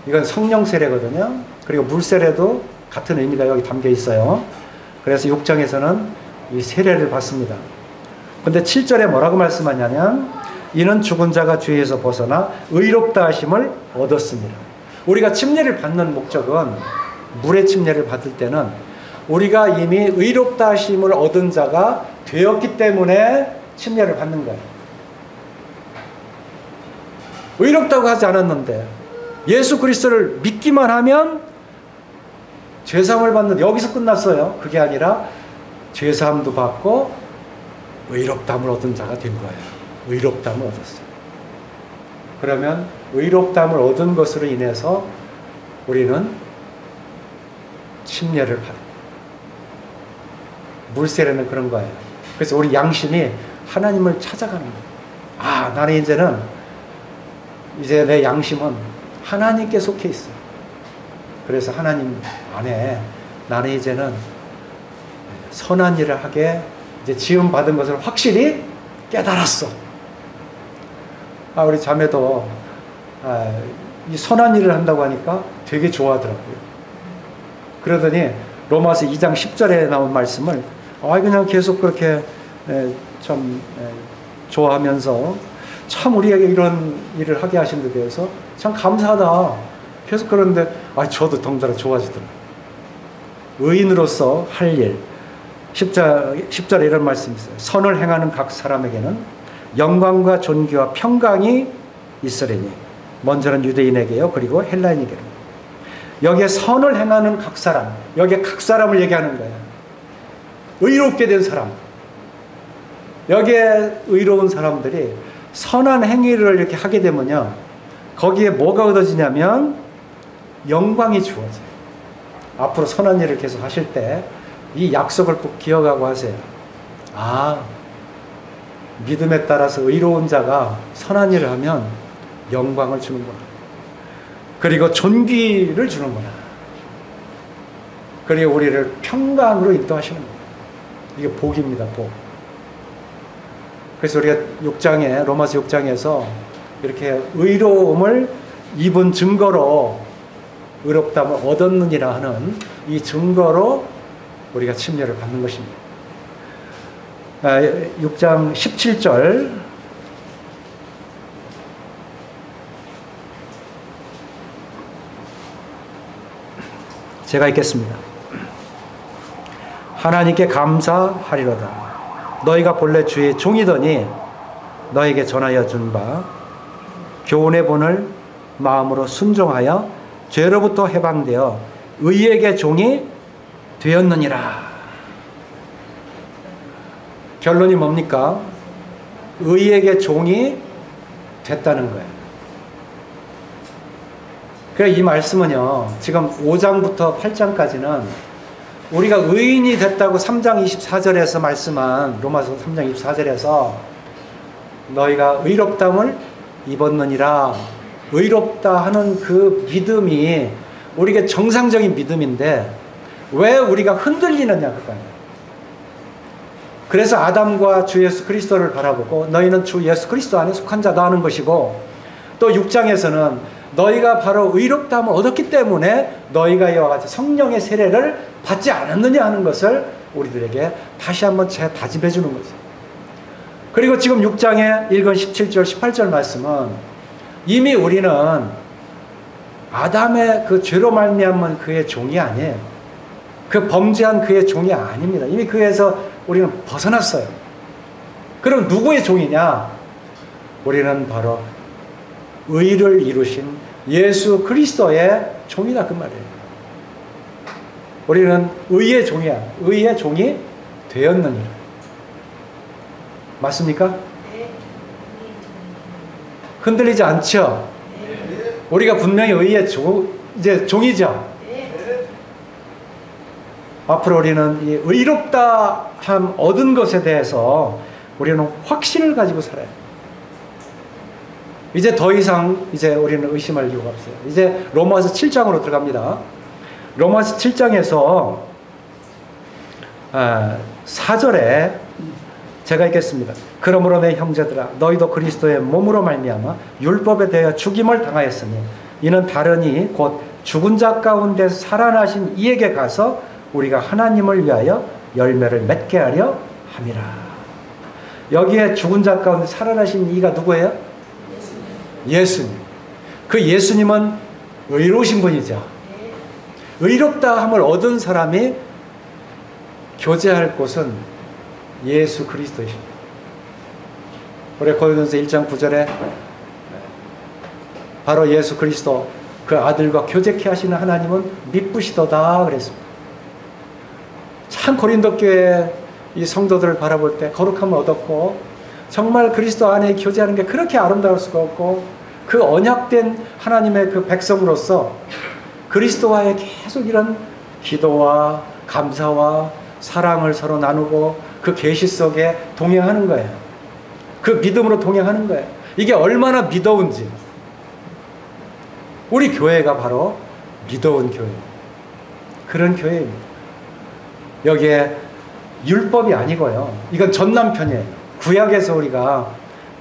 이건 성령 세례거든요. 그리고 물 세례도 같은 의미가 여기 담겨 있어요. 그래서 6장에서는 이 세례를 받습니다. 근데 7절에 뭐라고 말씀하냐면 이는 죽은 자가 죄에서 벗어나 의롭다 하심을 얻었습니다. 우리가 침례를 받는 목적은 물의 침례를 받을 때는 우리가 이미 의롭다 하심을 얻은 자가 되었기 때문에 침례를 받는 거예요. 의롭다고 하지 않았는데 예수 그리스도를 믿기만 하면 죄사함을 받는, 여기서 끝났어요. 그게 아니라 죄사함도 받고 의롭다함을 얻은 자가 된 거예요. 의롭다함을 얻었어요. 그러면 의롭다함을 얻은 것으로 인해서 우리는 침례를 받아요. 물세례는 그런 거예요. 그래서 우리 양심이 하나님을 찾아가는 거예요. 아, 나는 이제 내 양심은 하나님께 속해 있어요. 그래서 하나님 안에 나는 이제는 선한 일을 하게 이제 지음 받은 것을 확실히 깨달았어. 우리 자매도 이 선한 일을 한다고 하니까 되게 좋아하더라고요. 그러더니 로마서 2장 10절에 나온 말씀을 그냥 계속 그렇게 참 좋아하면서 참 우리에게 이런 일을 하게 하신 데 대해서 참 감사하다. 계속 그러는데 저도 덩달아 좋아지더라고요. 의인으로서 할 일. 10절에 이런 말씀이 있어요. 선을 행하는 각 사람에게는 영광과 존귀와 평강이 있으리니 먼저는 유대인에게요 그리고 헬라인에게로. 여기에 선을 행하는 각 사람, 여기에 각 사람을 얘기하는 거예요. 의롭게 된 사람. 여기에 의로운 사람들이 선한 행위를 이렇게 하게 되면요 거기에 뭐가 얻어지냐면 영광이 주어져요. 앞으로 선한 일을 계속 하실 때 이 약속을 꼭 기억하고 하세요. 믿음에 따라서 의로운 자가 선한 일을 하면 영광을 주는구나. 그리고 존귀를 주는구나. 그리고 우리를 평강으로 인도하시는 거예요. 이게 복입니다. 복. 그래서 우리가 로마서 6장에서 이렇게 의로움을 입은 증거로 의롭다함을 얻었느니라 하는 이 증거로 우리가 침례를 받는 것입니다. 6장 17절 제가 읽겠습니다. 하나님께 감사하리로다. 너희가 본래 주의 종이더니 너에게 전하여 준 바 교훈의 본을 마음으로 순종하여 죄로부터 해방되어 의에게 종이 되었느니라. 결론이 뭡니까? 의에게 종이 됐다는 거예요. 그래 이 말씀은요 지금 5장부터 8장까지는 우리가 의인이 됐다고 3장 24절에서 말씀한 로마서 3장 24절에서 너희가 의롭다함을 입었느니라 의롭다 하는 그 믿음이 우리에게 정상적인 믿음인데 왜 우리가 흔들리느냐 그거예요. 그래서 아담과 주 예수 그리스도를 바라보고 너희는 주 예수 그리스도 안에 속한 자다 하는 것이고 또 6장에서는 너희가 바로 의롭다함을 얻었기 때문에 너희가 이와 같이 성령의 세례를 받지 않았느냐 하는 것을 우리들에게 다시 한번 재다짐해 주는 거죠. 그리고 지금 6장에 읽은 17절 18절 말씀은 이미 우리는 아담의 그 죄로 말미암은 그의 종이 아니에요. 그 범죄한 그의 종이 아닙니다. 이미 그에서 우리는 벗어났어요. 그럼 누구의 종이냐? 우리는 바로 의를 이루신 예수 그리스도의 종이다 그 말이에요. 우리는 의의 종이야. 의의 종이 되었느니라. 맞습니까? 흔들리지 않죠? 우리가 분명히 의의 이제 종이죠? 앞으로 우리는 이 의롭다함 얻은 것에 대해서 우리는 확신을 가지고 살아요. 이제 더 이상 우리는 의심할 이유가 없어요. 이제 로마서 7장으로 들어갑니다. 로마서 7장에서 4절에 제가 읽겠습니다. 그러므로 내 형제들아 너희도 그리스도의 몸으로 말미암아 율법에 대하여 죽임을 당하였으니 이는 다르니 곧 죽은 자 가운데 살아나신 이에게 가서 우리가 하나님을 위하여 열매를 맺게 하려 함이라. 여기에 죽은 자 가운데 살아나신 이가 누구예요? 예수님. 그 예수님은 의로우신 분이죠. 의롭다함을 얻은 사람이 교제할 곳은 예수 그리스도이십니다. 우리 고린도전서 1장 9절에 바로 예수 그리스도 그 아들과 교제케 하시는 하나님은 미쁘시도다 그랬습니다. 참 고린도 교회 이 성도들을 바라볼 때 거룩함을 얻었고 정말 그리스도 안에 교제하는 게 그렇게 아름다울 수가 없고 그 언약된 하나님의 그 백성으로서 그리스도와의 계속 이런 기도와 감사와 사랑을 서로 나누고 그 계시 속에 동행하는 거예요. 그 믿음으로 동행하는 거예요. 이게 얼마나 믿어운지. 우리 교회가 바로 믿어온 교회예요. 그런 교회입니다. 여기에 율법이 아니고요. 이건 전남편이에요. 구약에서 우리가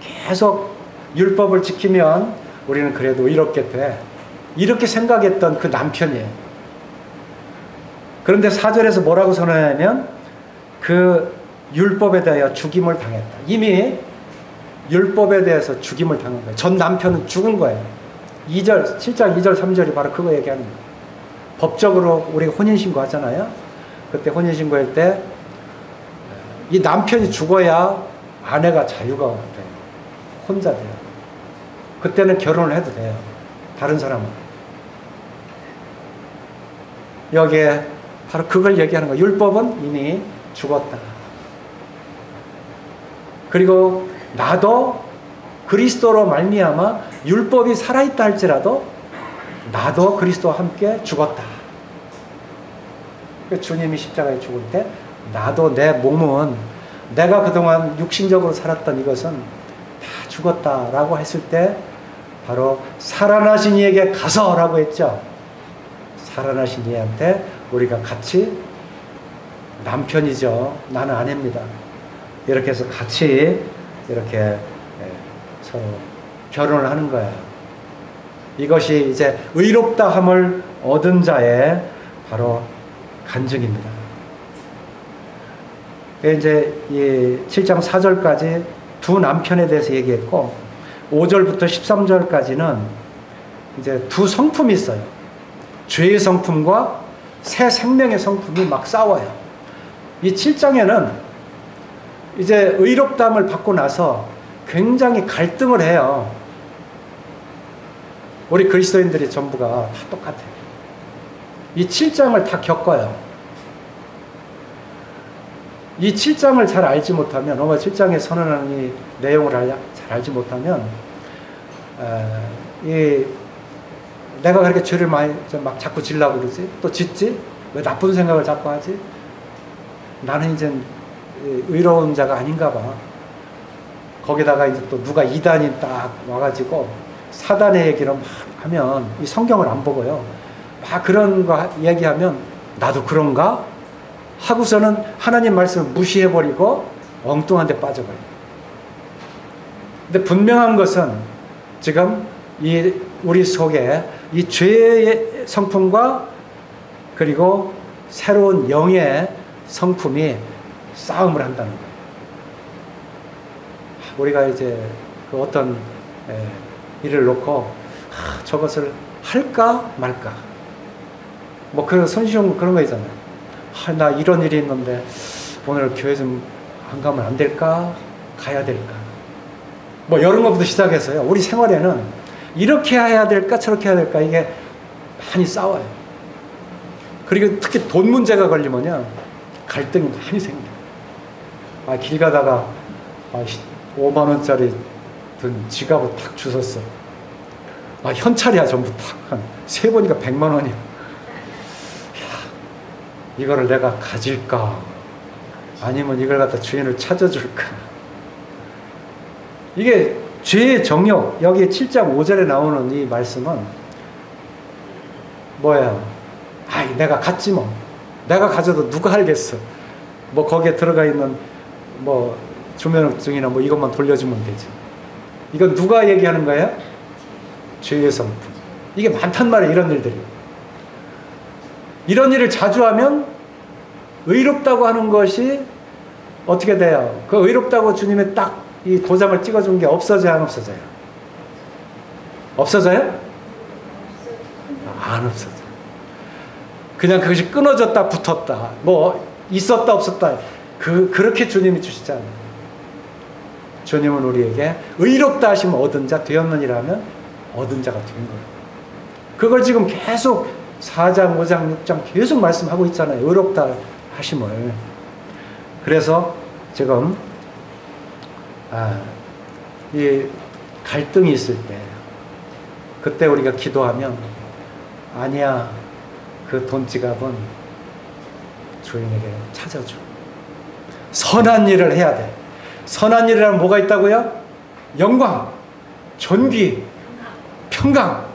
계속 율법을 지키면 우리는 그래도 의롭게 돼. 이렇게 생각했던 그 남편이에요. 그런데 4절에서 뭐라고 선언하냐면 그 율법에 대하여 죽임을 당했다. 이미 율법에 대해서 죽임을 당한 거예요. 전 남편은 죽은 거예요. 2절, 7장 2절 3절이 바로 그거 얘기하는 거예요. 법적으로 우리가 혼인신고 하잖아요. 그때 혼인신고할 때 이 남편이 죽어야 아내가 자유가 돼요. 혼자 돼요. 그때는 결혼을 해도 돼요. 다른 사람은. 여기에 바로 그걸 얘기하는 거예요. 율법은 이미 죽었다. 그리고 나도 그리스도로 말미암아 율법이 살아있다 할지라도 나도 그리스도와 함께 죽었다. 주님이 십자가에 죽을 때 나도 내 몸은 내가 그동안 육신적으로 살았던 이것은 다 죽었다라고 했을 때 바로 살아나신 이에게 가서라고 했죠. 살아나신 이한테 우리가 같이 남편이죠. 나는 아내입니다. 이렇게 해서 같이 이렇게 서로 결혼을 하는 거예요. 이것이 이제 의롭다함을 얻은 자의 바로 간증입니다. 이제 이 7장 4절까지 두 남편에 대해서 얘기했고 5절부터 13절까지는 이제 두 성품이 있어요. 죄의 성품과 새 생명의 성품이 막 싸워요. 이 7장에는 이제 의롭다함을 받고 나서 굉장히 갈등을 해요. 우리 그리스도인들이 전부가 다 똑같아요. 이 7장을 다 겪어요. 이 7장을 잘 알지 못하면, 로마 7장에 선언하는 이 내용을 잘 알지 못하면, 내가 그렇게 죄를 많이 막 자꾸 지려고 그러지? 또 짓지? 왜 나쁜 생각을 자꾸 하지? 나는 이제 의로운 자가 아닌가 봐. 거기다가 이제 또 누가 이단이 딱 와가지고 사단의 얘기를 막 하면 이 성경을 안 보고요. 막 그런 거 얘기하면 나도 그런가? 하고서는 하나님 말씀을 무시해버리고 엉뚱한 데 빠져버려요. 근데 분명한 것은 지금 우리 속에 이 죄의 성품과 그리고 새로운 영의 성품이 싸움을 한다는 거예요. 우리가 이제 그 어떤 일을 놓고 저것을 할까 말까 뭐 그런 손쉬운 그런 거 있잖아요. 나 이런 일이 있는데 오늘 교회 좀 안 가면 안 될까? 가야 될까? 뭐 이런 것부터 시작해서요. 우리 생활에는 이렇게 해야 될까? 저렇게 해야 될까? 이게 많이 싸워요. 그리고 특히 돈 문제가 걸리면요. 갈등이 많이 생겨요. 길 가다가 5만 원짜리 든 지갑을 탁 주웠어. 현찰이야 전부 탁. 한 3번이니까 100만 원이야. 이거를 내가 가질까? 아니면 이걸 갖다 주인을 찾아줄까? 이게 죄의 정욕, 여기 7장 5절에 나오는 이 말씀은 뭐예요? 내가 갖지 뭐. 내가 가져도 누가 알겠어. 뭐 거기에 들어가 있는 뭐 주민등록증이나 뭐 이것만 돌려주면 되지. 이건 누가 얘기하는 거예요? 죄의 성품. 이게 많단 말이에요. 이런 일들이. 이런 일을 자주 하면 의롭다고 하는 것이 어떻게 돼요? 그 의롭다고 주님이 딱 이 도장을 찍어준 게 없어져요? 안 없어져요? 없어져요? 안 없어져요. 그냥 그것이 끊어졌다 붙었다 뭐 있었다 없었다 그렇게 주님이 주시잖아요. 주님은 우리에게 의롭다 하시면 얻은 자 되었느니라면 얻은 자가 된 거예요. 그걸 지금 계속 4장 5장 6장 계속 말씀하고 있잖아요. 의롭다 하심을. 그래서 지금 이 갈등이 있을 때 그때 우리가 기도하면 아니야 그 돈 지갑은 주인에게 찾아줘. 선한 일을 해야 돼. 선한 일이라면 뭐가 있다고요? 영광, 존귀, 평강.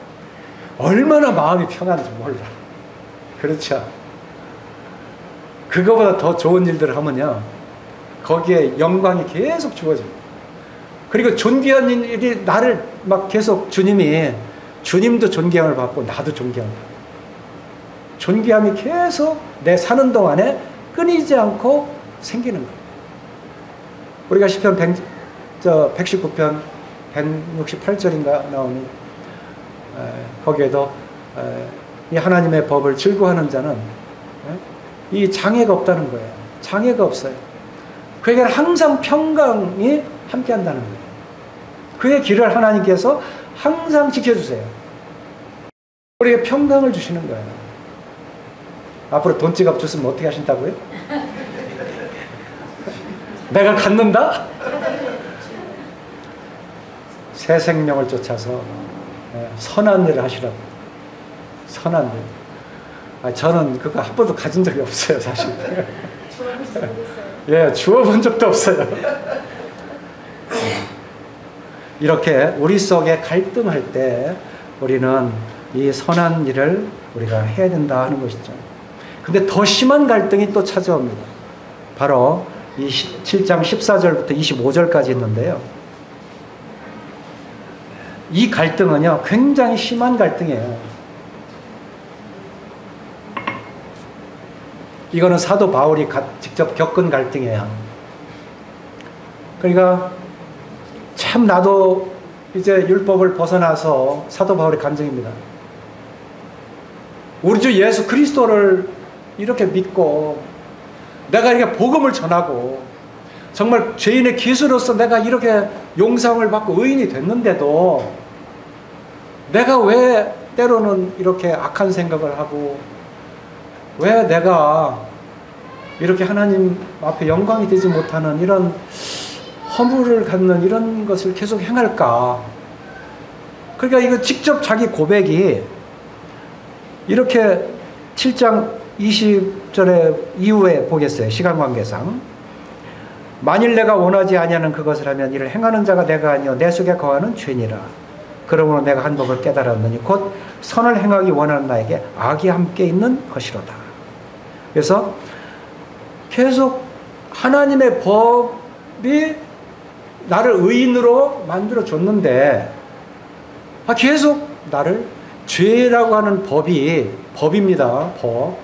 얼마나 마음이 평안한지 몰라. 그렇죠? 그거보다 더 좋은 일들을 하면요 거기에 영광이 계속 주어집니다. 그리고 존귀한 일이 나를 막 계속 주님도 존경을 받고 나도 존경을 받고 존귀함이 계속 내 사는 동안에 끊이지 않고 생기는 거예요. 우리가 시편 119편 168절인가 나오니 거기에도 이 하나님의 법을 즐거워하는 자는 이 장애가 없다는 거예요. 장애가 없어요. 그에게는 항상 평강이 함께한다는 거예요. 그의 길을 하나님께서 항상 지켜주세요. 우리에게 평강을 주시는 거예요. 앞으로 돈 지갑 줬으면 어떻게 하신다고요? 내가 갖는다? 새 생명을 쫓아서 선한 일을 하시라고. 선한 일. 저는 그거 한 번도 가진 적이 없어요, 사실. 예, 주워본 적도 없어요. 이렇게 우리 속에 갈등할 때 우리는 이 선한 일을 우리가 해야 된다 하는 것이죠. 근데 더 심한 갈등이 또 찾아옵니다. 바로 이 7장 14절부터 25절까지 있는데요. 이 갈등은요, 굉장히 심한 갈등이에요. 이거는 사도 바울이 직접 겪은 갈등이에요. 그러니까 참 나도 이제 율법을 벗어나서 사도 바울의 감정입니다. 우리 주 예수 그리스도를 이렇게 믿고 내가 이렇게 복음을 전하고 정말 죄인의 기수로서 내가 이렇게 용서를 받고 의인이 됐는데도 내가 왜 때로는 이렇게 악한 생각을 하고 왜 내가 이렇게 하나님 앞에 영광이 되지 못하는 이런 허물을 갖는 이런 것을 계속 행할까? 그러니까 이거 직접 자기 고백이 이렇게 7장 20절에 이후에 보겠어요. 시간 관계상. 만일 내가 원하지 아니하는 그것을 하면 이를 행하는 자가 내가 아니요 내 속에 거하는 죄니라. 그러므로 내가 한 법을 깨달았느니 곧 선을 행하기 원하는 나에게 악이 함께 있는 것이로다. 그래서 계속 하나님의 법이 나를 의인으로 만들어 줬는데 계속 나를 죄라고 하는 법입니다. 법.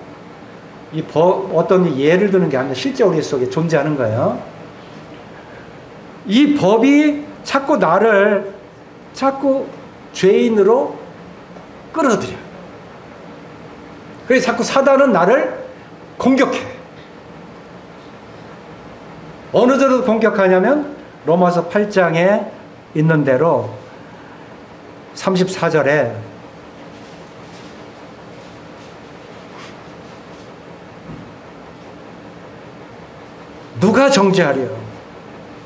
이 법 어떤 예를 드는 게 아니라 실제 우리 속에 존재하는 거예요. 이 법이 자꾸 나를 자꾸 죄인으로 끌어들여요. 그래서 자꾸 사단은 나를 공격해. 어느 정도 공격하냐면 로마서 8장에 있는 대로 34절에 누가 정죄하려?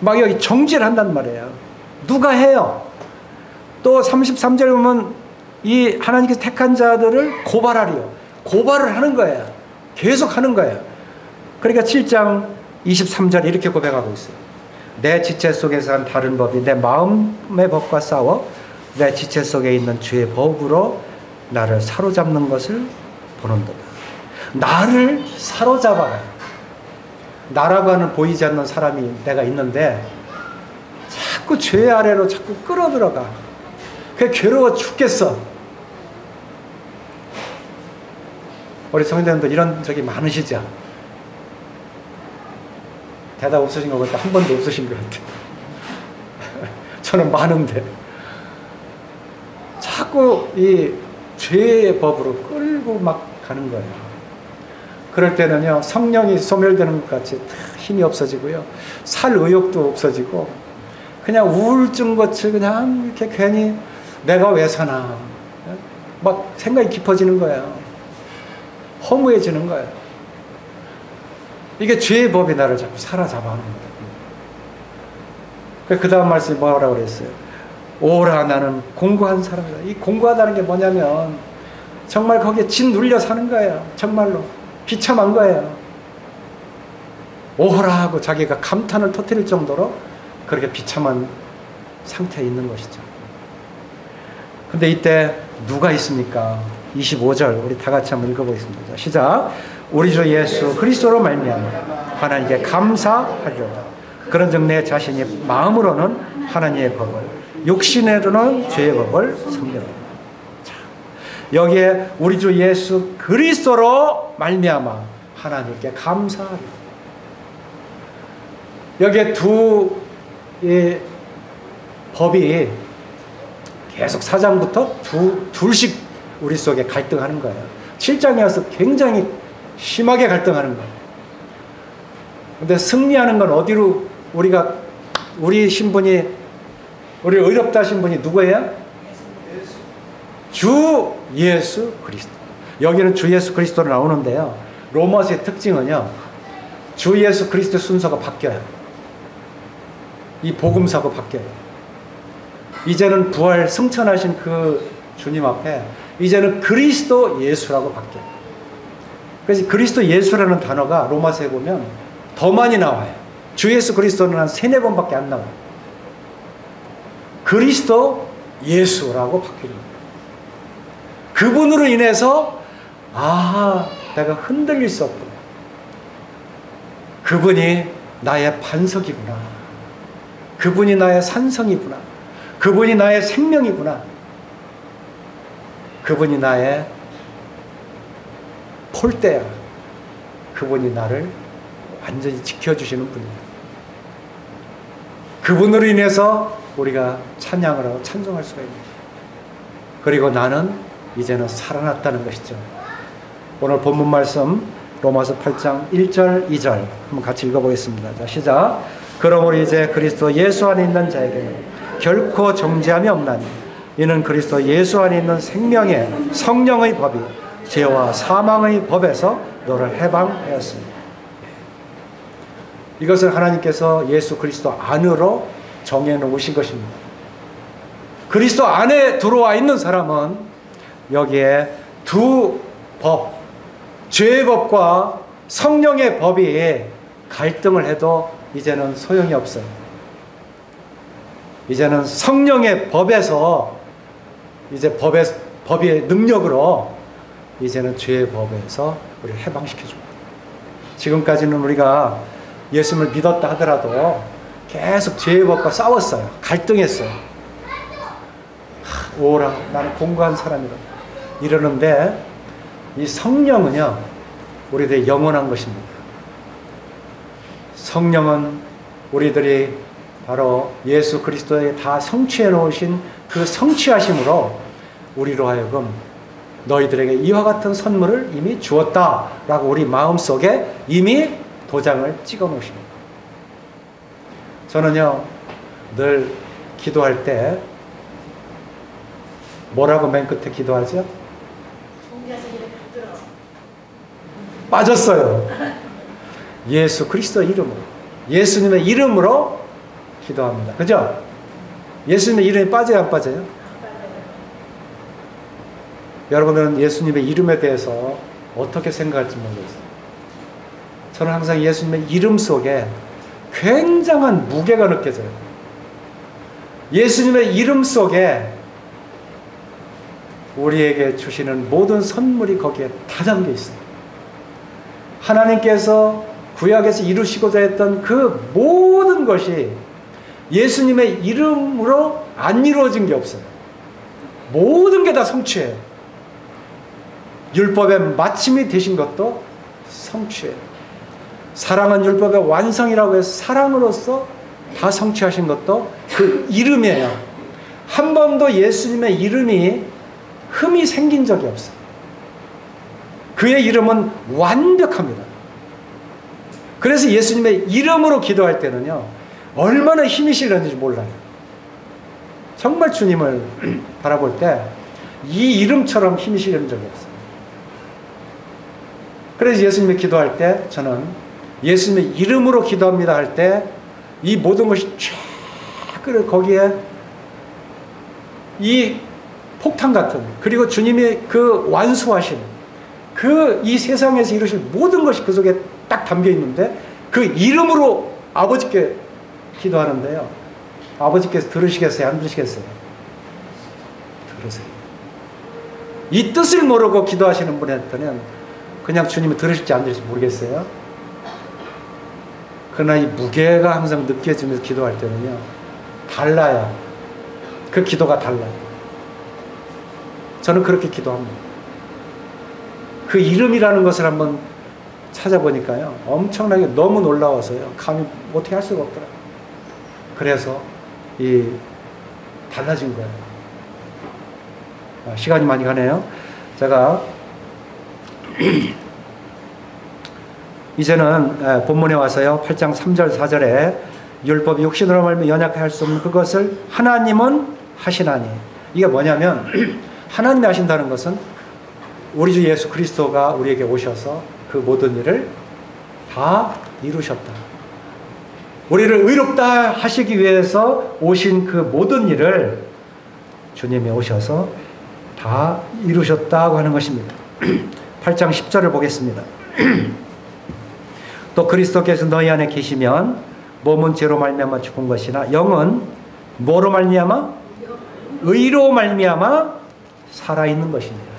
막 여기 정죄를 한단 말이에요. 누가 해요? 또 33절에 보면 이 하나님께서 택한 자들을 고발하리요. 고발을 하는 거예요. 계속 하는 거예요. 그러니까 7장 23절에 이렇게 고백하고 있어요. 내 지체 속에서 한 다른 법이 내 마음의 법과 싸워 내 지체 속에 있는 죄의 법으로 나를 사로잡는 것을 보는도다. 나를 사로잡아요. 나라고 하는 보이지 않는 사람이 내가 있는데 자꾸 죄 아래로 자꾸 끌어들어가. 그게 괴로워 죽겠어. 우리 성도님들 이런 적이 많으시죠? 대답 없으신 것 같아. 한 번도 없으신 것 같아. 저는 많은데 자꾸 이 죄의 법으로 끌고 막 가는 거예요. 그럴 때는요, 성령이 소멸되는 것 같이 힘이 없어지고요, 살 의욕도 없어지고, 그냥 우울증같이 그냥 이렇게 괜히 내가 왜 사나, 막 생각이 깊어지는 거예요. 허무해지는 거예요. 이게 죄의 법이 나를 자꾸 사로잡아 하는 거예요. 그 다음 말씀이 뭐라고 그랬어요? 오라 나는 공고한 사람이다. 이 공고하다는 게 뭐냐면 정말 거기에 진 눌려 사는 거예요. 정말로 비참한 거예요. 오호라 하고 자기가 감탄을 터뜨릴 정도로 그렇게 비참한 상태에 있는 것이죠. 근데 이때 누가 있습니까? 25절 우리 다 같이 한번 읽어보겠습니다. 시작. 우리 주 예수 그리스도로 말미암아 하나님께 감사하리로다. 그런즉 내 자신이 마음으로는 하나님의 법을, 육신으로는 죄의 법을 섬기노라. 여기에 우리 주 예수 그리스도로 말미암아 하나님께 감사하리. 여기에 두 법이 계속 4장부터 둘씩 우리 속에 갈등하는 거예요. 7장에 와서 굉장히 심하게 갈등하는 거예요. 근데 승리하는 건 어디로 우리 신분이, 우리 의롭다 신분이 누구예요? 주 예수 그리스도. 여기는 주 예수 그리스도로 나오는데요. 로마서의 특징은요, 주 예수 그리스도 순서가 바뀌어요. 이 복음사가 바뀌어요. 이제는 부활 승천하신 그 주님 앞에 이제는 그리스도 예수라고 바뀌어요. 그래서 그리스도 예수라는 단어가 로마서에 보면 더 많이 나와요. 주 예수 그리스도는 한 3-4번밖에 안 나와요. 그리스도 예수라고 바뀌는 거예요. 그분으로 인해서 내가 흔들릴 수 없구나. 그분이 나의 반석이구나. 그분이 나의 산성이구나. 그분이 나의 생명이구나. 그분이 나의 폴대야. 그분이 나를 완전히 지켜주시는 분이야. 그분으로 인해서 우리가 찬양을 하고 찬송할 수가 있는 거예요. 그리고 나는 이제는 살아났다는 것이죠. 오늘 본문 말씀 로마서 8장 1절 2절 한번 같이 읽어보겠습니다. 자, 시작. 그러므로 이제 그리스도 예수 안에 있는 자에게는 결코 정죄함이 없나니 이는 그리스도 예수 안에 있는 생명의 성령의 법이 죄와 사망의 법에서 너를 해방하였습니다. 이것을 하나님께서 예수 그리스도 안으로 정해놓으신 것입니다. 그리스도 안에 들어와 있는 사람은 여기에 두 법, 죄의 법과 성령의 법이 갈등을 해도 이제는 소용이 없어요. 이제는 성령의 법에서 이제 법의 능력으로 이제는 죄의 법에서 우리를 해방시켜줍니다. 지금까지는 우리가 예수님을 믿었다 하더라도 계속 죄의 법과 싸웠어요. 갈등했어요. 오라, 나는 공고한 사람이다 이러는데 이 성령은요, 우리들의 영원한 것입니다. 성령은 우리들이 바로 예수 그리스도에 다 성취해 놓으신 그 성취하심으로 우리로 하여금 너희들에게 이와 같은 선물을 이미 주었다라고 우리 마음속에 이미 도장을 찍어 놓으십니다. 저는요, 늘 기도할 때 뭐라고 맨 끝에 기도하죠? 빠졌어요. 예수 그리스도 이름으로, 예수님의 이름으로 기도합니다. 그죠? 예수님의 이름이 빠져요, 안 빠져요? 여러분들은 예수님의 이름에 대해서 어떻게 생각할지 모르겠어요. 저는 항상 예수님의 이름 속에 굉장한 무게가 느껴져요. 예수님의 이름 속에 우리에게 주시는 모든 선물이 거기에 다 담겨 있어요. 하나님께서 구약에서 이루시고자 했던 그 모든 것이 예수님의 이름으로 안 이루어진 게 없어요. 모든 게 다 성취해요. 율법의 마침이 되신 것도 성취해요. 사랑은 율법의 완성이라고 해서 사랑으로서 다 성취하신 것도 그 이름이에요. 한 번도 예수님의 이름이 흠이 생긴 적이 없어요. 그의 이름은 완벽합니다. 그래서 예수님의 이름으로 기도할 때는요, 얼마나 힘이 실렸는지 몰라요. 정말 주님을 바라볼 때 이 이름처럼 힘이 실린 적이 없어요. 그래서 예수님이 기도할 때 저는 예수님의 이름으로 기도합니다 할 때 이 모든 것이 쫙 거기에 이 폭탄 같은, 그리고 주님이 그 완수하신 그 이 세상에서 이루실 모든 것이 그 속에 딱 담겨 있는데 그 이름으로 아버지께 기도하는데요. 아버지께서 들으시겠어요? 안 들으시겠어요? 들으세요. 이 뜻을 모르고 기도하시는 분한테는 그냥 주님이 들으실지 안 들으실지 모르겠어요. 그러나 이 무게가 항상 느껴지면서 기도할 때는요, 달라요. 그 기도가 달라요. 저는 그렇게 기도합니다. 그 이름이라는 것을 한번 찾아보니까요, 엄청나게 너무 놀라워서요, 감히 어떻게 할 수가 없더라고요. 그래서 달라진 거예요. 시간이 많이 가네요. 제가 이제는 본문에 와서요, 8장 3절 4절에 율법이 육신으로 말미암아 연약하게 할 수 없는 그것을 하나님은 하시나니, 이게 뭐냐면 하나님이 하신다는 것은 우리 주 예수 그리스도가 우리에게 오셔서 그 모든 일을 다 이루셨다. 우리를 의롭다 하시기 위해서 오신 그 모든 일을 주님이 오셔서 다 이루셨다고 하는 것입니다. 8장 10절을 보겠습니다. 또 그리스도께서 너희 안에 계시면 몸은 죄로 말미암아 죽은 것이나 영은 뭐로 말미암아? 의로 말미암아 살아있는 것입니다.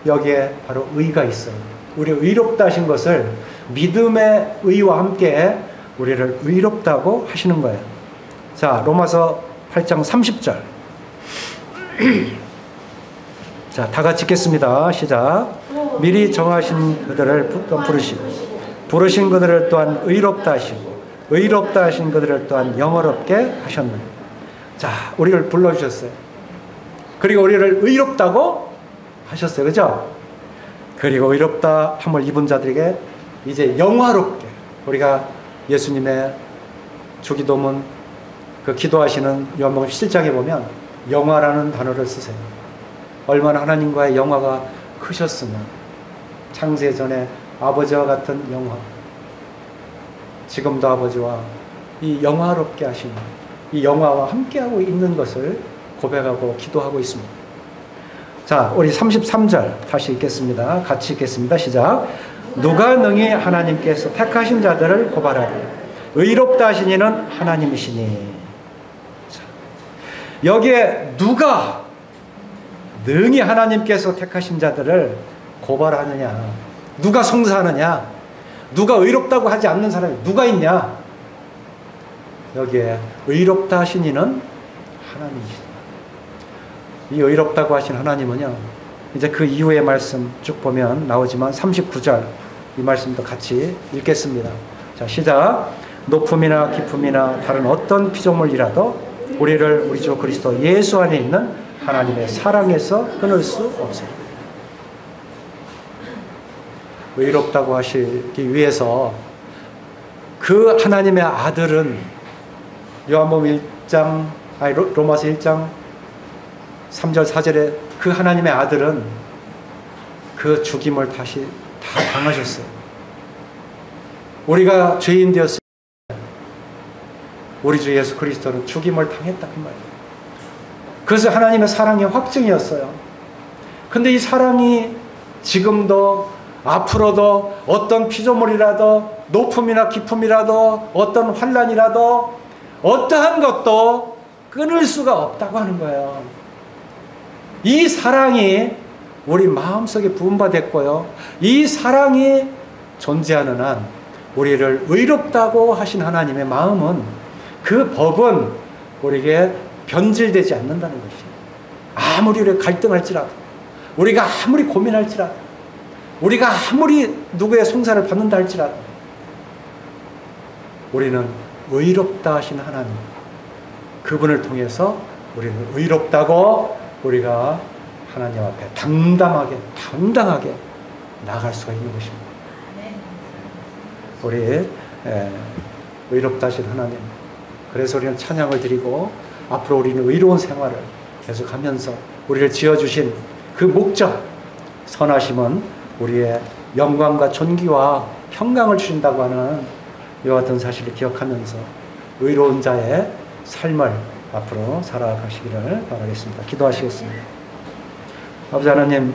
여기에 바로 의가 있어요. 우리 의롭다 하신 것을 믿음의 의와 함께 우리를 의롭다고 하시는 거예요. 자, 로마서 8장 30절. 자, 다 같이 읽겠습니다. 시작. 미리 정하신 그들을 부르신 그들을 또한 의롭다 하시고 의롭다 하신 그들을 또한 영어롭게 하셨느니. 자, 우리를 불러주셨어요. 그리고 우리를 의롭다고 하셨어요. 그죠? 그리고 의롭다 함을 입은 자들에게 이제 영화롭게, 우리가 예수님의 주기도문 그 기도하시는 요한복음 7장에 보면 영화라는 단어를 쓰세요. 얼마나 하나님과의 영화가 크셨으면, 창세 전에 아버지와 같은 영화, 지금도 아버지와 이 영화롭게 하시는 이 영화와 함께하고 있는 것을 고백하고 기도하고 있습니다. 자, 우리 33절 다시 읽겠습니다. 같이 읽겠습니다. 시작. 누가 능히 하나님께서 택하신 자들을 고발하리. 의롭다 하신 이는 하나님이시니. 자, 여기에 누가 능히 하나님께서 택하신 자들을 고발하느냐, 누가 송사하느냐, 누가 의롭다고 하지 않는 사람이 누가 있냐. 여기에 의롭다 하신 이는 하나님이시다. 이 의롭다고 하신 하나님은요, 이제 그 이후의 말씀 쭉 보면 나오지만 39절 이 말씀도 같이 읽겠습니다. 자, 시작. 높음이나 깊음이나 다른 어떤 피조물이라도 우리를 우리 주 그리스도 예수 안에 있는 하나님의 사랑에서 끊을 수 없습니다. 의롭다고 하시기 위해서 그 하나님의 아들은 요한복음 1장, 로마서 1장 3절 4절에 그 하나님의 아들은 그 죽임을 다시 다 당하셨어요. 우리가 죄인 되었을 때 우리 주 예수 그리스도는 죽임을 당했다 그 말이에요. 그래서 하나님의 사랑의 확증이었어요. 근데 이 사랑이 지금도 앞으로도 어떤 피조물이라도 높음이나 깊음이라도 어떤 환난이라도 어떠한 것도 끊을 수가 없다고 하는 거예요. 이 사랑이 우리 마음속에 부음받았고요, 이 사랑이 존재하는 한 우리를 의롭다고 하신 하나님의 마음은, 그 법은 우리에게 변질되지 않는다는 것이에요. 아무리 우리가 갈등할지라도, 우리가 아무리 고민할지라도, 우리가 아무리 누구의 송사를 받는다 할지라도 우리는 의롭다 하신 하나님, 그분을 통해서 우리는 의롭다고 우리가 하나님 앞에 당당하게 나아갈 수가 있는 것입니다. 우리 의롭다 하신 하나님, 그래서 우리는 찬양을 드리고 앞으로 우리는 의로운 생활을 계속하면서 우리를 지어주신 그 목적, 선하심은 우리의 영광과 존귀와 평강을 주신다고 하는 이와 같은 사실을 기억하면서 의로운 자의 삶을 앞으로 살아가시기를 바라겠습니다. 기도하시겠습니다. 아버지 하나님,